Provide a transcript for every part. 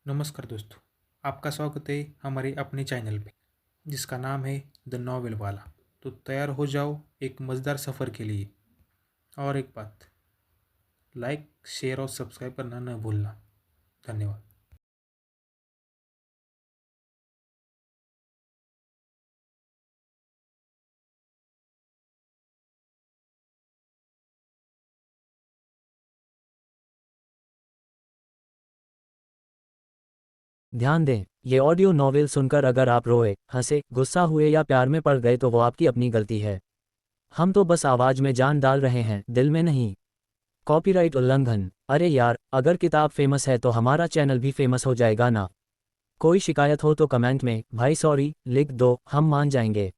नमस्कार दोस्तों, आपका स्वागत है हमारे अपने चैनल पे जिसका नाम है द नॉवेल वाला। तो तैयार हो जाओ एक मज़ेदार सफ़र के लिए। और एक बात, लाइक शेयर और सब्सक्राइब करना न भूलना। धन्यवाद। ध्यान दें, ये ऑडियो नॉवेल सुनकर अगर आप रोए, हंसे, गुस्सा हुए या प्यार में पड़ गए तो वो आपकी अपनी गलती है। हम तो बस आवाज में जान डाल रहे हैं, दिल में नहीं। कॉपीराइट उल्लंघन। अरे यार, अगर किताब फेमस है तो हमारा चैनल भी फेमस हो जाएगा ना। कोई शिकायत हो तो कमेंट में भाई सॉरी लिख दो, हम मान जाएंगे।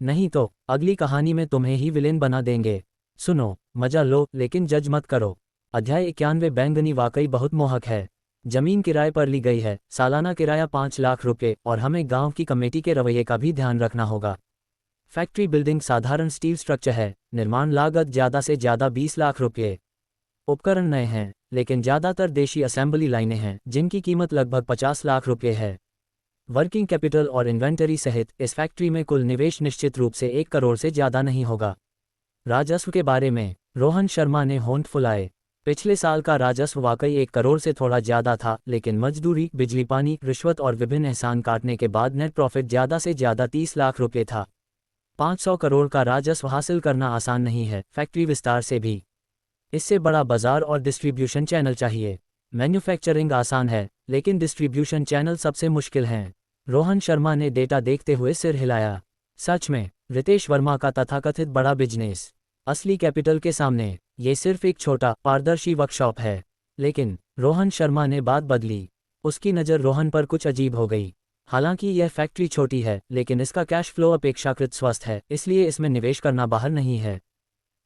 नहीं तो अगली कहानी में तुम्हें ही विलेन बना देंगे। सुनो, मजा लो लेकिन जज मत करो। अध्याय 91। बैंगनी वाकई बहुत मोहक है। जमीन किराए पर ली गई है, सालाना किराया 5 लाख रुपए, और हमें गांव की कमेटी के रवैये का भी ध्यान रखना होगा। फैक्ट्री बिल्डिंग साधारण स्टील स्ट्रक्चर है, निर्माण लागत ज़्यादा से ज़्यादा 20 लाख रुपये। उपकरण नए हैं, लेकिन ज़्यादातर देशी असेंबली लाइनें हैं जिनकी कीमत लगभग 50 लाख रुपये है। वर्किंग कैपिटल और इन्वेंटरी सहित इस फैक्ट्री में कुल निवेश निश्चित रूप से 1 करोड़ से ज़्यादा नहीं होगा। राजस्व के बारे में रोहन शर्मा ने होंठ फुलाए। पिछले साल का राजस्व वाकई 1 करोड़ से थोड़ा ज़्यादा था, लेकिन मजदूरी, बिजली पानी, रिश्वत और विभिन्न एहसान काटने के बाद नेट प्रॉफिट ज़्यादा से ज़्यादा 30 लाख रुपये था। 500 करोड़ का राजस्व हासिल करना आसान नहीं है, फैक्ट्री विस्तार से भी। इससे बड़ा बाजार और डिस्ट्रीब्यूशन चैनल चाहिए। मैन्युफैक्चरिंग आसान है, लेकिन डिस्ट्रीब्यूशन चैनल सबसे मुश्किल हैं। रोहन शर्मा ने डेटा देखते हुए सिर हिलाया। सच में, रितेश वर्मा का तथाकथित बड़ा बिजनेस असली कैपिटल के सामने ये सिर्फ एक छोटा पारदर्शी वर्कशॉप है। लेकिन रोहन शर्मा ने बात बदली। उसकी नज़र रोहन पर कुछ अजीब हो गई। हालांकि यह फैक्ट्री छोटी है, लेकिन इसका कैश फ्लो अपेक्षाकृत स्वस्थ है, इसलिए इसमें निवेश करना बाहर नहीं है।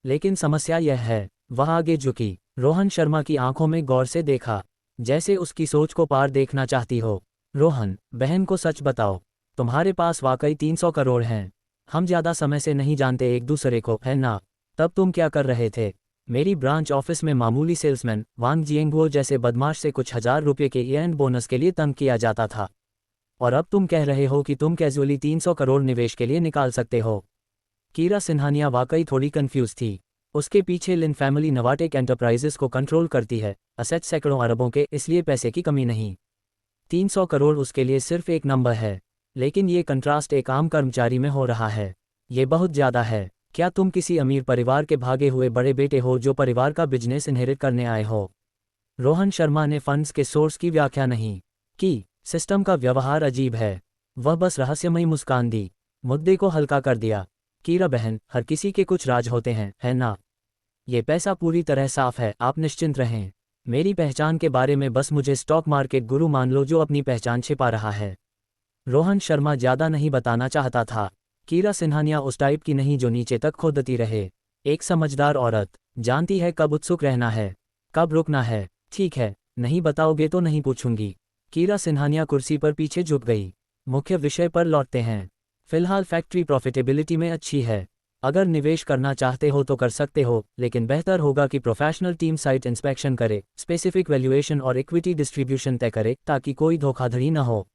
लेकिन समस्या यह है। वह आगे झुकी, रोहन शर्मा की आंखों में गौर से देखा, जैसे उसकी सोच को पार देखना चाहती हो। रोहन, बहन को सच बताओ, तुम्हारे पास वाकई 300 करोड़ हैं। हम ज़्यादा समय से नहीं जानते एक दूसरे को, है ना? तब तुम क्या कर रहे थे? मेरी ब्रांच ऑफिस में मामूली सेल्समैन वांग जिएंगुओ जैसे बदमाश से कुछ हजार रुपये के एंड बोनस के लिए तंग किया जाता था। और अब तुम कह रहे हो कि तुम कैजुअली 300 करोड़ निवेश के लिए निकाल सकते हो। कीरा सिन्हानिया वाकई थोड़ी कंफ्यूज थी। उसके पीछे लिन फैमिली नवाटेक एंटरप्राइजेस को कंट्रोल करती है, असेट सैकड़ों अरबों के, इसलिए पैसे की कमी नहीं। 300 करोड़ उसके लिए सिर्फ एक नंबर है। लेकिन ये कंट्रास्ट एक आम कर्मचारी में हो रहा है। ये बहुत ज़्यादा है। क्या तुम किसी अमीर परिवार के भागे हुए बड़े बेटे हो जो परिवार का बिजनेस इनहेरिट करने आए हो? रोहन शर्मा ने फंड्स के सोर्स की व्याख्या नहीं की। सिस्टम का व्यवहार अजीब है। वह बस रहस्यमयी मुस्कान दी, मुद्दे को हल्का कर दिया। कीरा बहन, हर किसी के कुछ राज होते हैं, है ना? ये पैसा पूरी तरह साफ है, आप निश्चिंत रहें। मेरी पहचान के बारे में बस मुझे स्टॉक मार्केट गुरु मान लो जो अपनी पहचान छिपा रहा है। रोहन शर्मा ज़्यादा नहीं बताना चाहता था। कीरा सिन्हानिया उस टाइप की नहीं जो नीचे तक खोदती रहे। एक समझदार औरत जानती है कब उत्सुक रहना है, कब रुकना है। ठीक है, नहीं बताओगे तो नहीं पूछूंगी। कीरा सिन्हानिया कुर्सी पर पीछे झुक गई। मुख्य विषय पर लौटते हैं। फिलहाल फैक्ट्री प्रॉफिटेबिलिटी में अच्छी है। अगर निवेश करना चाहते हो तो कर सकते हो, लेकिन बेहतर होगा कि प्रोफेशनल टीम साइट इंस्पेक्शन करे, स्पेसिफिक वैल्यूएशन और इक्विटी डिस्ट्रीब्यूशन तय करे ताकि कोई धोखाधड़ी न हो।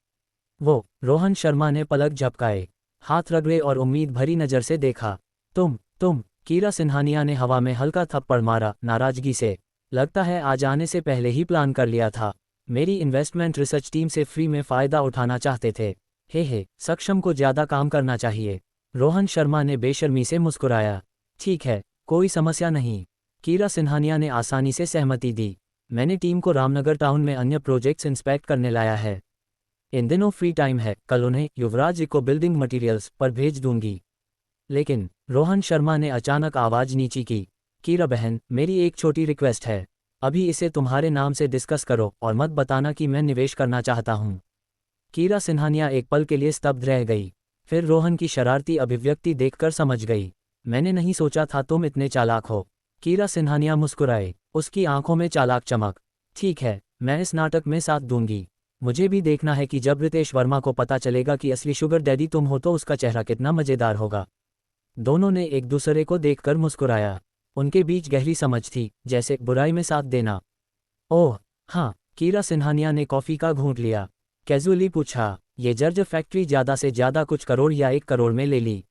वो रोहन शर्मा ने पलक झपकाए, हाथ रगड़े और उम्मीद भरी नज़र से देखा। तुम कीरा सिन्हानिया ने हवा में हल्का थप्पड़ मारा, नाराजगी से। लगता है आज आने से पहले ही प्लान कर लिया था। मेरी इन्वेस्टमेंट रिसर्च टीम से फ्री में फ़ायदा उठाना चाहते थे। हे, सक्षम को ज़्यादा काम करना चाहिए। रोहन शर्मा ने बेशर्मी से मुस्कुराया। ठीक है, कोई समस्या नहीं। कीरा सिन्हानिया ने आसानी से सहमति दी। मैंने टीम को रामनगर टाउन में अन्य प्रोजेक्ट्स इंस्पेक्ट करने लाया है। इन दिनों फ्री टाइम है, कल उन्हें युवराज जी को बिल्डिंग मटेरियल्स पर भेज दूंगी। लेकिन रोहन शर्मा ने अचानक आवाज़ नीची की। कीरा बहन, मेरी एक छोटी रिक्वेस्ट है। अभी इसे तुम्हारे नाम से डिस्कस करो और मत बताना कि मैं निवेश करना चाहता हूँ। कीरा सिन्हानिया एक पल के लिए स्तब्ध रह गई। फिर रोहन की शरारती अभिव्यक्ति देखकर समझ गई। मैंने नहीं सोचा था तुम इतने चालाक हो। कीरा सिन्हानिया मुस्कुराए, उसकी आंखों में चालाक चमक। ठीक है, मैं इस नाटक में साथ दूंगी। मुझे भी देखना है कि जब रितेश वर्मा को पता चलेगा कि असली शुगर डैडी तुम हो तो उसका चेहरा कितना मज़ेदार होगा। दोनों ने एक दूसरे को देखकर मुस्कुराया। उनके बीच गहरी समझ थी, जैसे बुराई में साथ देना। ओह हाँ, कीरा सिन्हानिया ने कॉफ़ी का घूंट लिया। कैजुअली पूछा, ये जर्ज फैक्ट्री ज़्यादा से ज़्यादा कुछ करोड़ या 1 करोड़ में ले ली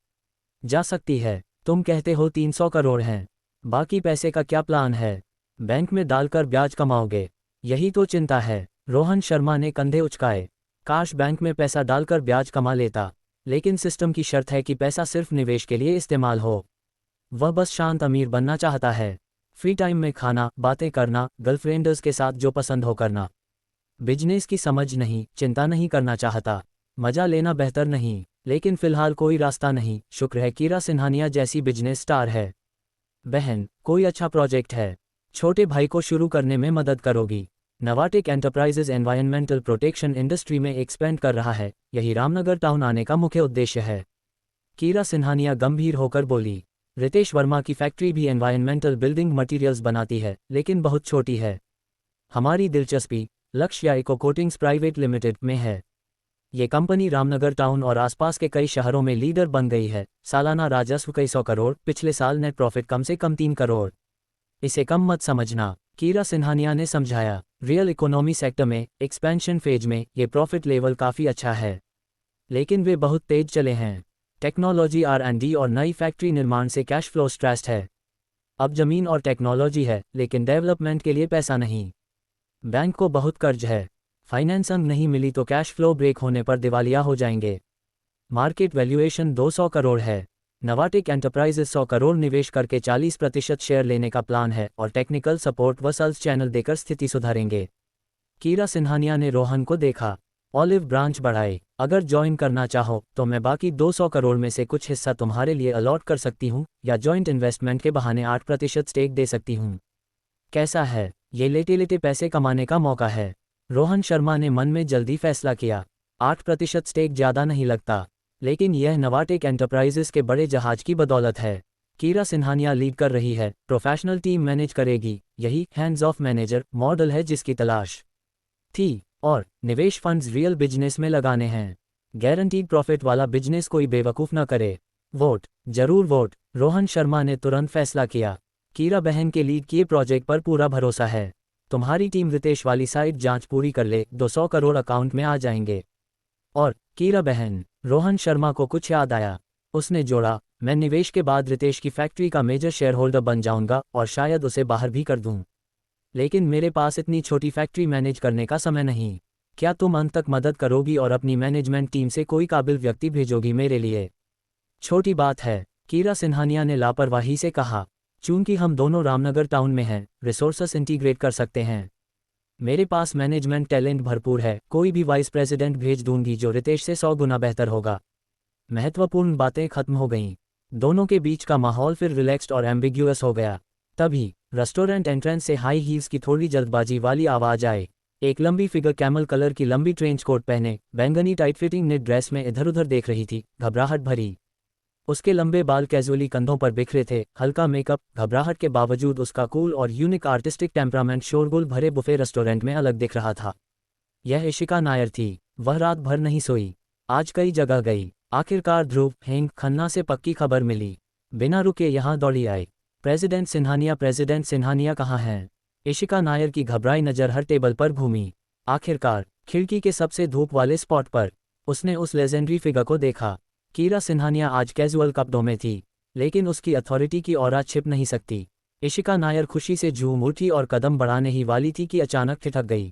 जा सकती है? तुम कहते हो 300 करोड़ हैं। बाकी पैसे का क्या प्लान है? बैंक में डालकर ब्याज कमाओगे? यही तो चिंता है। रोहन शर्मा ने कंधे उचकाए। काश बैंक में पैसा डालकर ब्याज कमा लेता, लेकिन सिस्टम की शर्त है कि पैसा सिर्फ निवेश के लिए इस्तेमाल हो। वह बस शांत अमीर बनना चाहता है। फ्री टाइम में खाना, बातें करना, गर्लफ्रेंड्स के साथ जो पसंद हो करना। बिजनेस की समझ नहीं, चिंता नहीं करना चाहता। मजा लेना बेहतर नहीं, लेकिन फिलहाल कोई रास्ता नहीं। शुक्र है कीरा सिन्हानिया जैसी बिजनेस स्टार है। बहन, कोई अच्छा प्रोजेक्ट है? छोटे भाई को शुरू करने में मदद करोगी? नवाटेक एंटरप्राइजेज एनवायरमेंटल प्रोटेक्शन इंडस्ट्री में एक्सपेंड कर रहा है, यही रामनगर टाउन आने का मुख्य उद्देश्य है। कीरा सिन्हानिया गंभीर होकर बोली। रितेश वर्मा की फैक्ट्री भी एनवायरमेंटल बिल्डिंग मटीरियल्स बनाती है, लेकिन बहुत छोटी है। हमारी दिलचस्पी लक्ष्य या इको कोटिंग्स प्राइवेट लिमिटेड में है। ये कंपनी रामनगर टाउन और आसपास के कई शहरों में लीडर बन गई है। सालाना राजस्व कई 100 करोड़, पिछले साल नेट प्रॉफिट कम से कम 3 करोड़। इसे कम मत समझना, कीरा सिन्हानिया ने समझाया। रियल इकोनॉमी सेक्टर में एक्सपेंशन फेज में ये प्रॉफिट लेवल काफ़ी अच्छा है, लेकिन वे बहुत तेज चले हैं। टेक्नोलॉजी R&D और नई फैक्ट्री निर्माण से कैश फ्लो स्ट्रेस्ड है। अब जमीन और टेक्नोलॉजी है, लेकिन डेवलपमेंट के लिए पैसा नहीं। बैंक को बहुत कर्ज है। फाइनेंसिंग नहीं मिली तो कैश फ्लो ब्रेक होने पर दिवालिया हो जाएंगे। मार्केट वैल्यूएशन 200 करोड़ है। नवाटेक एंटरप्राइजेज 100 करोड़ निवेश करके 40% शेयर लेने का प्लान है और टेक्निकल सपोर्ट व सेल्स चैनल देकर स्थिति सुधारेंगे। कीरा सिन्हानिया ने रोहन को देखा। ऑलिव ब्रांच बढ़ाए। अगर ज्वाइन करना चाहो तो मैं बाकी 200 करोड़ में से कुछ हिस्सा तुम्हारे लिए अलॉट कर सकती हूँ, या जॉइंट इन्वेस्टमेंट के बहाने 8% स्टेक दे सकती हूँ। कैसा है? ये लेटे लेटे पैसे कमाने का मौका है। रोहन शर्मा ने मन में जल्दी फैसला किया। 8% स्टेक ज़्यादा नहीं लगता, लेकिन यह नवाटेक एंटरप्राइजेस के बड़े जहाज की बदौलत है। कीरा सिन्हानिया लीड कर रही है, प्रोफेशनल टीम मैनेज करेगी। यही हैंड्स ऑफ मैनेजर मॉडल है जिसकी तलाश थी। और निवेश फंड्स रियल बिजनेस में लगाने हैं। गारंटीड प्रॉफिट वाला बिजनेस कोई बेवकूफ़ न करे। वोट, जरूर वोट। रोहन शर्मा ने तुरंत फैसला किया। कीरा बहन के लीड किए प्रोजेक्ट पर पूरा भरोसा है। तुम्हारी टीम रितेश वाली साइट जांच पूरी कर ले, 200 करोड़ अकाउंट में आ जाएंगे। और कीरा बहन, रोहन शर्मा को कुछ याद आया। उसने जोड़ा, मैं निवेश के बाद रितेश की फैक्ट्री का मेजर शेयर होल्डर बन जाऊंगा और शायद उसे बाहर भी कर दूं। लेकिन मेरे पास इतनी छोटी फैक्ट्री मैनेज करने का समय नहीं। क्या तुम अंत तक मदद करोगी और अपनी मैनेजमेंट टीम से कोई काबिल व्यक्ति भेजोगी मेरे लिए? छोटी बात है, कीरा सिन्हानिया ने लापरवाही से कहा। चूंकि हम दोनों रामनगर टाउन में हैं, रिसोर्सेस इंटीग्रेट कर सकते हैं। मेरे पास मैनेजमेंट टैलेंट भरपूर है। कोई भी वाइस प्रेसिडेंट भेज दूंगी जो रितेश से 100 गुना बेहतर होगा। महत्वपूर्ण बातें खत्म हो गईं। दोनों के बीच का माहौल फिर रिलैक्स्ड और एम्बिग्यूअस हो गया। तभी रेस्टोरेंट एंट्रेंस से हाई हील्स की थोड़ी जल्दबाजी वाली आवाज़ आई। एक लंबी फिगर कैमल कलर की लंबी ट्रेंच कोट पहने, बैंगनी टाइट फिटिंग नेट ड्रेस में इधर उधर देख रही थी, घबराहट भरी। उसके लंबे बाल कैजुअली कंधों पर बिखरे थे। हल्का मेकअप, घबराहट के बावजूद उसका कूल और यूनिक आर्टिस्टिक टेम्परामेंट शोरगुल भरे बुफे रेस्टोरेंट में अलग दिख रहा था। यह इशिका नायर थी। वह रात भर नहीं सोई। आज कई जगह गई। आखिरकार ध्रुव हेंग खन्ना से पक्की खबर मिली। बिना रुके यहाँ दौड़ी आई। प्रेसिडेंट सिन्हानिया कहाँ हैं? इशिका नायर की घबराई नज़र हर टेबल पर घूमी। आखिरकार खिड़की के सबसे धूप वाले स्पॉट पर उसने उस लेजेंडरी फिगर को देखा। कीरा सिन्हानिया आज कैजुअल कपड़ों में थी, लेकिन उसकी अथॉरिटी की ऑरा छिप नहीं सकती। इशिका नायर खुशी से झूम उठी और कदम बढ़ाने ही वाली थी कि अचानक ठिठक गई।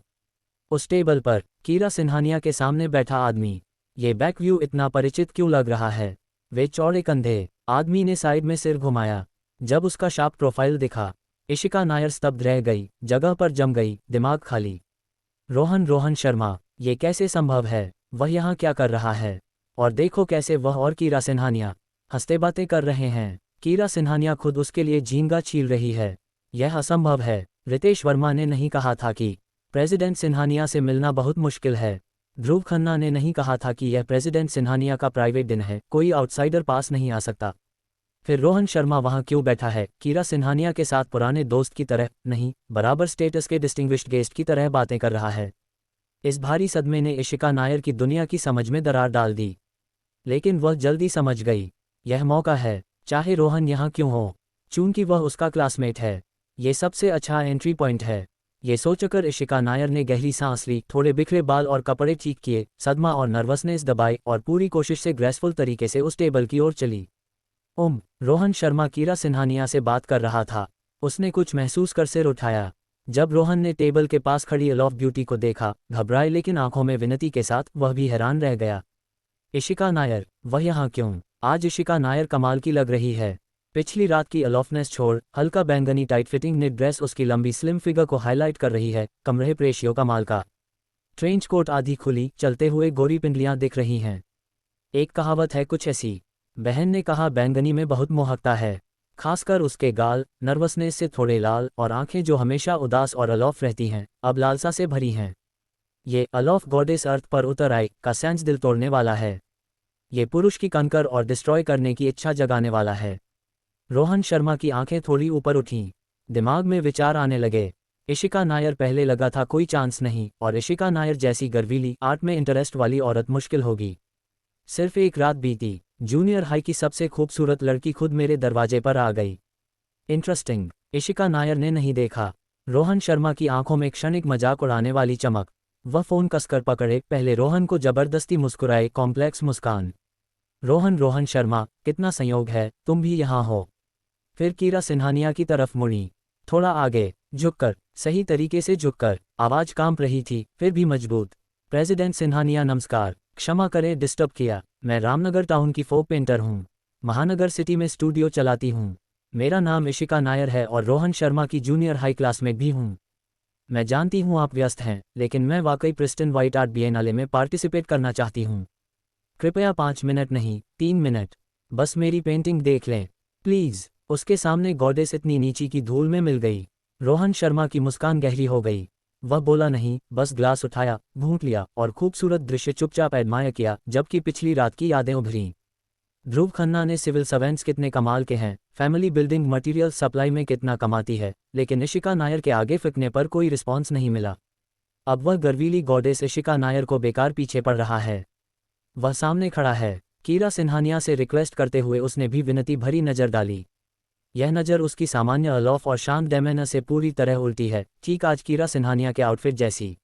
उस टेबल पर कीरा सिन्हानिया के सामने बैठा आदमी। ये बैक व्यू इतना परिचित क्यों लग रहा है? वे चौड़े कंधे। आदमी ने साइड में सिर घुमाया। जब उसका शार्प प्रोफाइल दिखा, इशिका नायर स्तब्ध रह गई, जगह पर जम गई, दिमाग खाली। रोहन शर्मा, ये कैसे संभव है? वह यहाँ क्या कर रहा है? और देखो कैसे वह और कीरा सिन्हानिया हंसते बातें कर रहे हैं। कीरा सिन्हानिया खुद उसके लिए झींगा छील रही है। यह असंभव है। रितेश वर्मा ने नहीं कहा था कि प्रेसिडेंट सिन्हानिया से मिलना बहुत मुश्किल है। ध्रुव खन्ना ने नहीं कहा था कि यह प्रेसिडेंट सिन्हानिया का प्राइवेट दिन है, कोई आउटसाइडर पास नहीं आ सकता। फिर रोहन शर्मा वहाँ क्यों बैठा है? कीरा सिन्हानिया के साथ पुराने दोस्त की तरह नहीं, बराबर स्टेटस के डिस्टिंग्विश्ड गेस्ट की तरह बातें कर रहा है। इस भारी सदमे ने इशिका नायर की दुनिया की समझ में दरार डाल दी। लेकिन वह जल्दी समझ गई, यह मौका है, चाहे रोहन यहाँ क्यों हो, चूंकि वह उसका क्लासमेट है। ये सबसे अच्छा एंट्री पॉइंट है। ये सोचकर इशिका नायर ने गहरी सांस ली, थोड़े बिखरे बाल और कपड़े ठीक किए, सदमा और नर्वसनेस दबाई और पूरी कोशिश से ग्रेसफुल तरीके से उस टेबल की ओर चली। रोहन शर्मा कीरा सिन्हानिया से बात कर रहा था। उसने कुछ महसूस कर सिर उठाया। जब रोहन ने टेबल के पास खड़ी अलॉफ ब्यूटी को देखा, घबराए लेकिन आंखों में विनती के साथ, वह भी हैरान रह गया। इशिका नायर, वह यहाँ क्यों? आज इशिका नायर कमाल की लग रही है। पिछली रात की अलॉफनेस छोड़, हल्का बैंगनी टाइट फिटिंग निट ड्रेस उसकी लंबी स्लिम फिगर को हाईलाइट कर रही है। कमरे प्रेशियो कमाल का। ट्रेंच कोट आधी खुली, चलते हुए गोरी पिंडलियां दिख रही हैं। एक कहावत है कुछ ऐसी। बहन ने कहा, बैंगनी में बहुत मोहकता है, खासकर उसके गाल, नर्वसनेस से थोड़े लाल, और आंखें जो हमेशा उदास और अलॉफ रहती हैं, अब लालसा से भरी हैं। ये अलॉफ गॉडेस अर्थ पर उतर आई का सेंस दिल तोड़ने वाला है। ये पुरुष की कनकर और डिस्ट्रॉय करने की इच्छा जगाने वाला है। रोहन शर्मा की आंखें थोड़ी ऊपर उठीं। दिमाग में विचार आने लगे। इशिका नायर, पहले लगा था कोई चांस नहीं, और इशिका नायर जैसी गर्वीली, आर्ट में इंटरेस्ट वाली औरत मुश्किल होगी। सिर्फ एक रात बीती, जूनियर हाई की सबसे खूबसूरत लड़की खुद मेरे दरवाजे पर आ गई। इंटरेस्टिंग। इशिका नायर ने नहीं देखा। रोहन शर्मा की आंखों में क्षणिक मजाक उड़ाने वाली चमक। वह फोन कसकर पकड़े, पहले रोहन को जबरदस्ती मुस्कुराए, कॉम्प्लेक्स मुस्कान। रोहन शर्मा, कितना संयोग है, तुम भी यहाँ हो। फिर कीरा सिन्हानिया की तरफ मुड़ी। थोड़ा आगे झुककर, सही तरीके से झुककर, आवाज कांप रही थी, फिर भी मजबूत। प्रेसिडेंट सिन्हानिया, नमस्कार, क्षमा करें डिस्टर्ब किया। मैं रामनगर टाउन की फोक पेंटर हूँ। महानगर सिटी में स्टूडियो चलाती हूँ। मेरा नाम इशिका नायर है और रोहन शर्मा की जूनियर हाई क्लासमेट भी हूँ। मैं जानती हूँ आप व्यस्त हैं, लेकिन मैं वाकई प्रिस्टन व्हाइट आर्ट बिएनाले में पार्टिसिपेट करना चाहती हूँ। कृपया 5 मिनट नहीं, 3 मिनट, बस मेरी पेंटिंग देख लें प्लीज़। उसके सामने गॉडेस इतनी नीची की धूल में मिल गई। रोहन शर्मा की मुस्कान गहरी हो गई। वह बोला नहीं, बस ग्लास उठाया, घूंट लिया और खूबसूरत दृश्य चुपचाप एडमायर किया, जबकि पिछली रात की यादें उभरीं। ध्रुव खन्ना ने सिविल सर्वेंट्स कितने कमाल के हैं, फैमिली बिल्डिंग मटेरियल सप्लाई में कितना कमाती है, लेकिन इशिका नायर के आगे फिकने पर कोई रिस्पॉन्स नहीं मिला। अब वह गर्वीली गॉडेस इशिका नायर को बेकार पीछे पड़ रहा है। वह सामने खड़ा है। कीरा सिन्हानिया से रिक्वेस्ट करते हुए उसने भी विनती भरी नज़र डाली। यह नज़र उसकी सामान्य अलॉफ और शांत डेमेनर से पूरी तरह उल्टी है, ठीक आज कीरा सिन्हानिया के आउटफिट जैसी।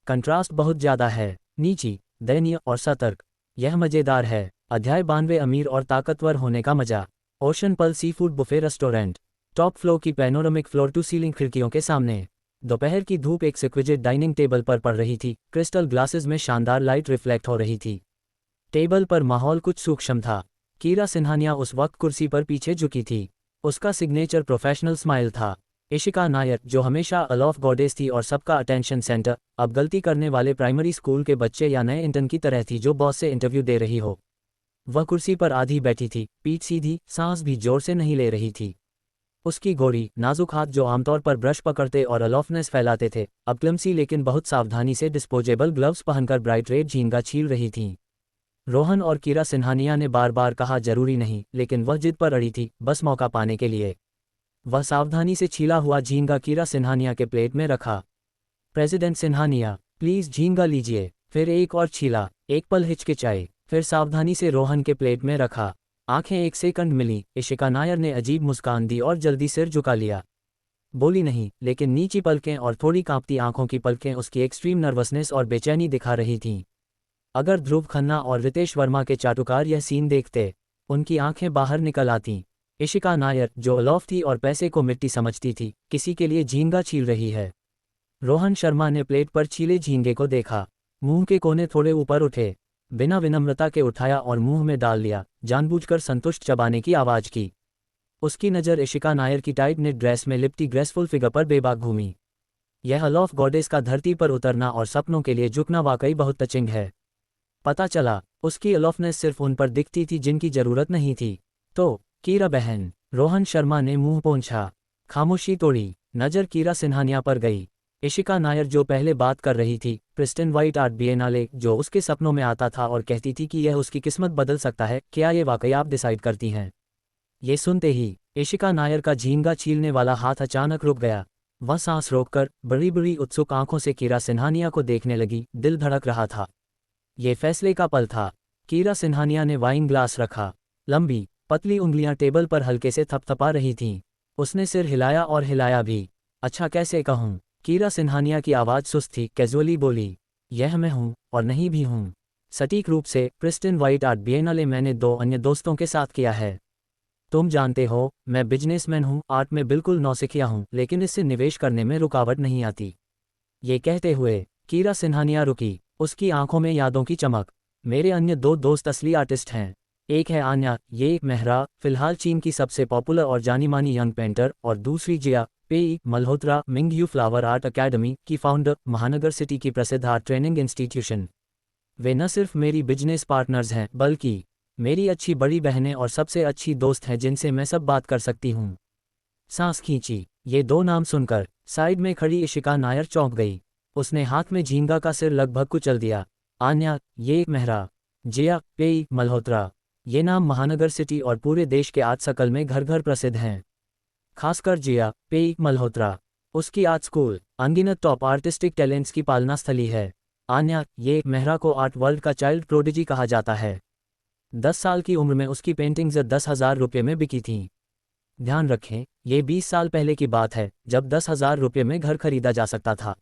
कंट्रास्ट बहुत ज़्यादा है, नीची, दयनीय और सतर्क। यह मज़ेदार है। अध्याय 92, अमीर और ताकतवर होने का मजा। Ocean Pearl seafood buffet restaurant, top floor की पैनोरामिक फ्लोर टू सीलिंग खिड़कियों के सामने। दोपहर की धूप एक एक्सक्विजिट डाइनिंग टेबल पर पड़ रही थी। क्रिस्टल ग्लासेस में शानदार लाइट रिफ्लेक्ट हो रही थी। टेबल पर माहौल कुछ सूक्ष्म था। कीरा सिन्हानिया उस वक्त कुर्सी पर पीछे झुकी थी। उसका सिग्नेचर प्रोफेशनल स्माइल था। इशिका नायर, जो हमेशा अलॉफ गॉडेस थी और सबका अटेंशन सेंटर, अब गलती करने वाले प्राइमरी स्कूल के बच्चे या नए इंटर्न की तरह थी जो बॉस से इंटरव्यू दे रही हो। वह कुर्सी पर आधी बैठी थी, पीठ सीधी, सांस भी जोर से नहीं ले रही थी। उसकी गोरी, नाजुक हाथ जो आमतौर पर ब्रश पकड़ते और अलॉफनेस फैलाते थे, अब क्लमसी लेकिन बहुत सावधानी से डिस्पोजेबल ग्लव्स पहनकर ब्राइट रेड झींगा छील रही थीं। रोहन और कीरा सिन्हानिया ने बार बार कहा जरूरी नहीं, लेकिन वह जिद पर अड़ी थी, बस मौका पाने के लिए। वह सावधानी से छीला हुआ झींगा कीरा सिन्हानिया के प्लेट में रखा। प्रेसिडेंट सिन्हानिया, प्लीज झींगा लीजिए। फिर एक और छीला, एक पल हिचकिचाई, फिर सावधानी से रोहन के प्लेट में रखा। आंखें एक सेकंड मिली। इशिका नायर ने अजीब मुस्कान दी और जल्दी सिर झुका लिया। बोली नहीं, लेकिन नीची पलकें और थोड़ी कांपती आंखों की पलकें उसकी एक्सट्रीम नर्वसनेस और बेचैनी दिखा रही थीं। अगर ध्रुव खन्ना और रितेश वर्मा के चाटुकार यह सीन देखते, उनकी आंखें बाहर निकल आतीं। इशिका नायर, जो अलॉफ थी और पैसे को मिट्टी समझती थी, किसी के लिए झींगा छील रही है। रोहन शर्मा ने प्लेट पर छीले झींगे को देखा। मुंह के कोने थोड़े ऊपर उठे, बिना विनम्रता के उठाया और मुंह में डाल लिया, जानबूझकर संतुष्ट चबाने की आवाज की। उसकी नज़र इशिका नायर की टाइट निट ड्रेस में लिपटी ग्रेसफुल फिगर पर बेबाक घूमी। यह अलॉफ गॉडेस का धरती पर उतरना और सपनों के लिए झुकना वाकई बहुत टचिंग है। पता चला, उसकी अलॉफनेस सिर्फ उन पर दिखती थी जिनकी जरूरत नहीं थी। तो कीरा बहन, रोहन शर्मा ने मुंह पोंछा। खामोशी तोड़ी, नज़र कीरा सिन्हानिया पर गई। इशिका नायर, जो पहले बात कर रही थी, प्रिस्टन व्हाइट आर्ट बिएनाले, जो उसके सपनों में आता था और कहती थी कि यह उसकी किस्मत बदल सकता है, क्या ये वाकई आप डिसाइड करती हैं? ये सुनते ही इशिका नायर का झींगा छीलने वाला हाथ अचानक रुक गया। वह सांस रोककर बड़ी बड़ी उत्सुक आंखों से कीरा सिन्हानिया को देखने लगी। दिल धड़क रहा था। ये फैसले का पल था। कीरा सिन्हानिया ने वाइन ग्लास रखा। लंबी पतली उंगलियां टेबल पर हल्के से थपथपा रही थीं। उसने सिर हिलाया और हिलाया भी। अच्छा, कैसे कहूँ? कीरा सिन्हानिया की आवाज़ सुस्त थी, कैजुअली बोली, यह मैं हूँ, और नहीं भी हूँ। सटीक रूप से, प्रिस्टन व्हाइट आर्ट बिएनाले मैंने 2 अन्य दोस्तों के साथ किया है। तुम जानते हो, मैं बिजनेसमैन हूँ, आर्ट में बिल्कुल नौसिखिया हूँ, लेकिन इससे निवेश करने में रुकावट नहीं आती। ये कहते हुए, कीरा सिन्हानिया रुकी, उसकी आंखों में यादों की चमक। मेरे अन्य 2 दोस्त असली आर्टिस्ट हैं। एक है आन्या, ये एक मेहरा, फिलहाल चीन की सबसे पॉपुलर और जानी मानी यंग पेंटर, और दूसरी जिया पेई Malhotra, Mingyu flower art academy की फाउंडर, महानगर सिटी की प्रसिद्ध आर्ट ट्रेनिंग इंस्टीट्यूशन। वे न सिर्फ मेरी बिजनेस पार्टनर्स हैं, बल्कि मेरी अच्छी बड़ी बहनें और सबसे अच्छी दोस्त हैं जिनसे मैं सब बात कर सकती हूँ। सांस खींची। ये 2 नाम सुनकर साइड में खड़ी इशिका नायर चौंक गई। उसने हाथ में झींगा का सिर लगभग कुचल दिया। आन्या, ये एक मेहरा, जिया पेई मल्होत्रा, ये नाम महानगर सिटी और पूरे देश के आर्ट सर्कल में घर घर प्रसिद्ध हैं। खासकर जिया पेई मल्होत्रा, उसकी आर्ट स्कूल अनगिनत टॉप आर्टिस्टिक टैलेंट्स की पालना स्थली है। आन्या, ये एक मेहरा को आर्ट वर्ल्ड का चाइल्ड प्रोडिजी कहा जाता है। 10 साल की उम्र में उसकी पेंटिंग्स 10,000 रुपये में बिकी थीं। ध्यान रखें, ये 20 साल पहले की बात है, जब 10,000 रुपये में घर खरीदा जा सकता था।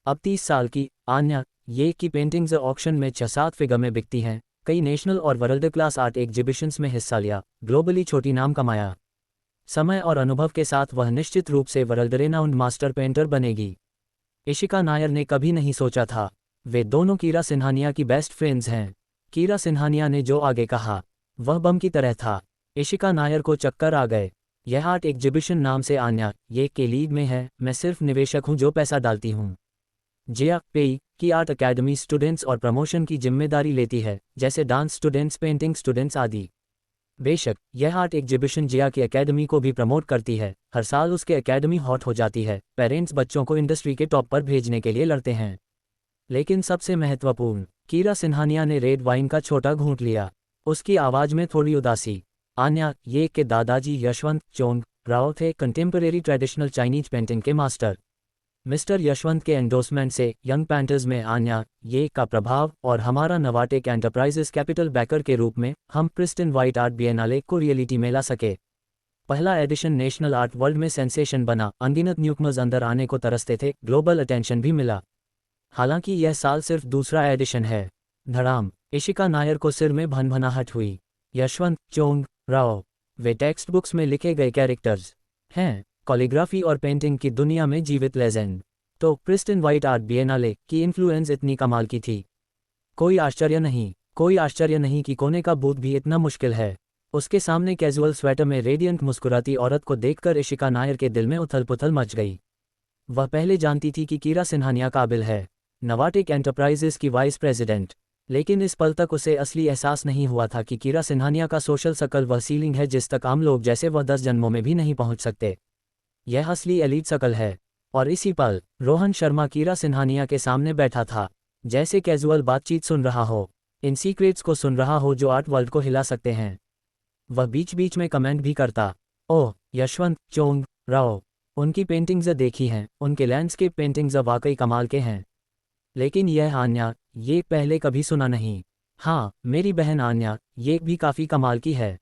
अब 30 साल की आन्या, ये की पेंटिंग्स ऑक्शन में 6-7 फिगर में बिकती हैं। कई नेशनल और वर्ल्ड क्लास आर्ट एग्जीबिशंस में हिस्सा लिया, ग्लोबली छोटी नाम कमाया। समय और अनुभव के साथ वह निश्चित रूप से वर्ल्ड रेनाउंड मास्टर पेंटर बनेगी। इशिका नायर ने कभी नहीं सोचा था। वे दोनों कीरा सिन्हानिया की बेस्ट फ्रेंड्स हैं। कीरा सिन्हानिया ने जो आगे कहा, वह बम की तरह था। इशिका नायर को चक्कर आ गए। यह आर्ट एग्जीबिशन नाम से आन्या, ये के लीग में है, मैं सिर्फ निवेशक हूँ जो पैसा डालती हूँ। जिया पेई की आर्ट अकेडमी स्टूडेंट्स और प्रमोशन की जिम्मेदारी लेती है, जैसे डांस स्टूडेंट्स, पेंटिंग स्टूडेंट्स आदि। बेशक, यह आर्ट एग्जीबिशन जिया की एकेडमी को भी प्रमोट करती है। हर साल उसके एकेडमी हॉट हो जाती है, पेरेंट्स बच्चों को इंडस्ट्री के टॉप पर भेजने के लिए लड़ते हैं। लेकिन सबसे महत्वपूर्ण, कीरा सिन्हानिया ने रेड वाइन का छोटा घूंट लिया। उसकी आवाज़ में थोड़ी उदासी। आन्या, ये के दादाजी यशवंत चोंग राव थे, कंटेम्परेरी ट्रेडिशनल चाइनीज पेंटिंग के मास्टर। मिस्टर यशवंत के एंडोर्समेंट से यंग पेंटर्स में आन्या ये का प्रभाव और हमारा नवाटेक एंटरप्राइजेस कैपिटल बैकर के रूप में हम प्रिस्टन व्हाइट आर्ट बिएनाले को रियलिटी में ला सके। पहला एडिशन नेशनल आर्ट वर्ल्ड में सेंसेशन बना, अनगिनत न्यूकमर्स अंदर आने को तरसते थे, ग्लोबल अटेंशन भी मिला। हालांकि यह साल सिर्फ दूसरा एडिशन है। धड़ाम, इशिका नायर को सिर में भनभनाहट हुई। यशवंत चोंग राव, वे टेक्स्ट बुक्स में लिखे गए कैरेक्टर्स हैं, कॉलीग्राफी और पेंटिंग की दुनिया में जीवित लेजेंड। तो प्रिस्टन व्हाइट आर्ट बिएनाले की इन्फ्लुएंस इतनी कमाल की थी। कोई आश्चर्य नहीं कि कोने का बूथ भी इतना मुश्किल है। उसके सामने कैजुअल स्वेटर में रेडियंट मुस्कुराती औरत को देखकर इशिका नायर के दिल में उथल पुथल मच गई। वह पहले जानती थी कि कीरा सिन्हानिया काबिल है, नवाटेक एंटरप्राइजेस की वाइस प्रेसिडेंट, लेकिन इस पल तक उसे असली एहसास नहीं हुआ था कि कीरा सिन्हानिया का सोशल सर्कल वह सीलिंग है जिस तक आम लोग जैसे वह 10 जन्मों में भी नहीं पहुंच सकते। यह असली एलीट सर्कल है। और इसी पल रोहन शर्मा कीरा सिन्हानिया के सामने बैठा था, जैसे कैजुअल बातचीत सुन रहा हो, इन सीक्रेट्स को सुन रहा हो जो आर्ट वर्ल्ड को हिला सकते हैं। वह बीच बीच में कमेंट भी करता, ओह यशवंत चोंग राव, उनकी पेंटिंग्स देखी हैं, उनके लैंडस्केप पेंटिंग्स वाकई कमाल के हैं। लेकिन यह आन्या, ये पहले कभी सुना नहीं। हाँ, मेरी बहन आन्या, ये भी काफ़ी कमाल की है।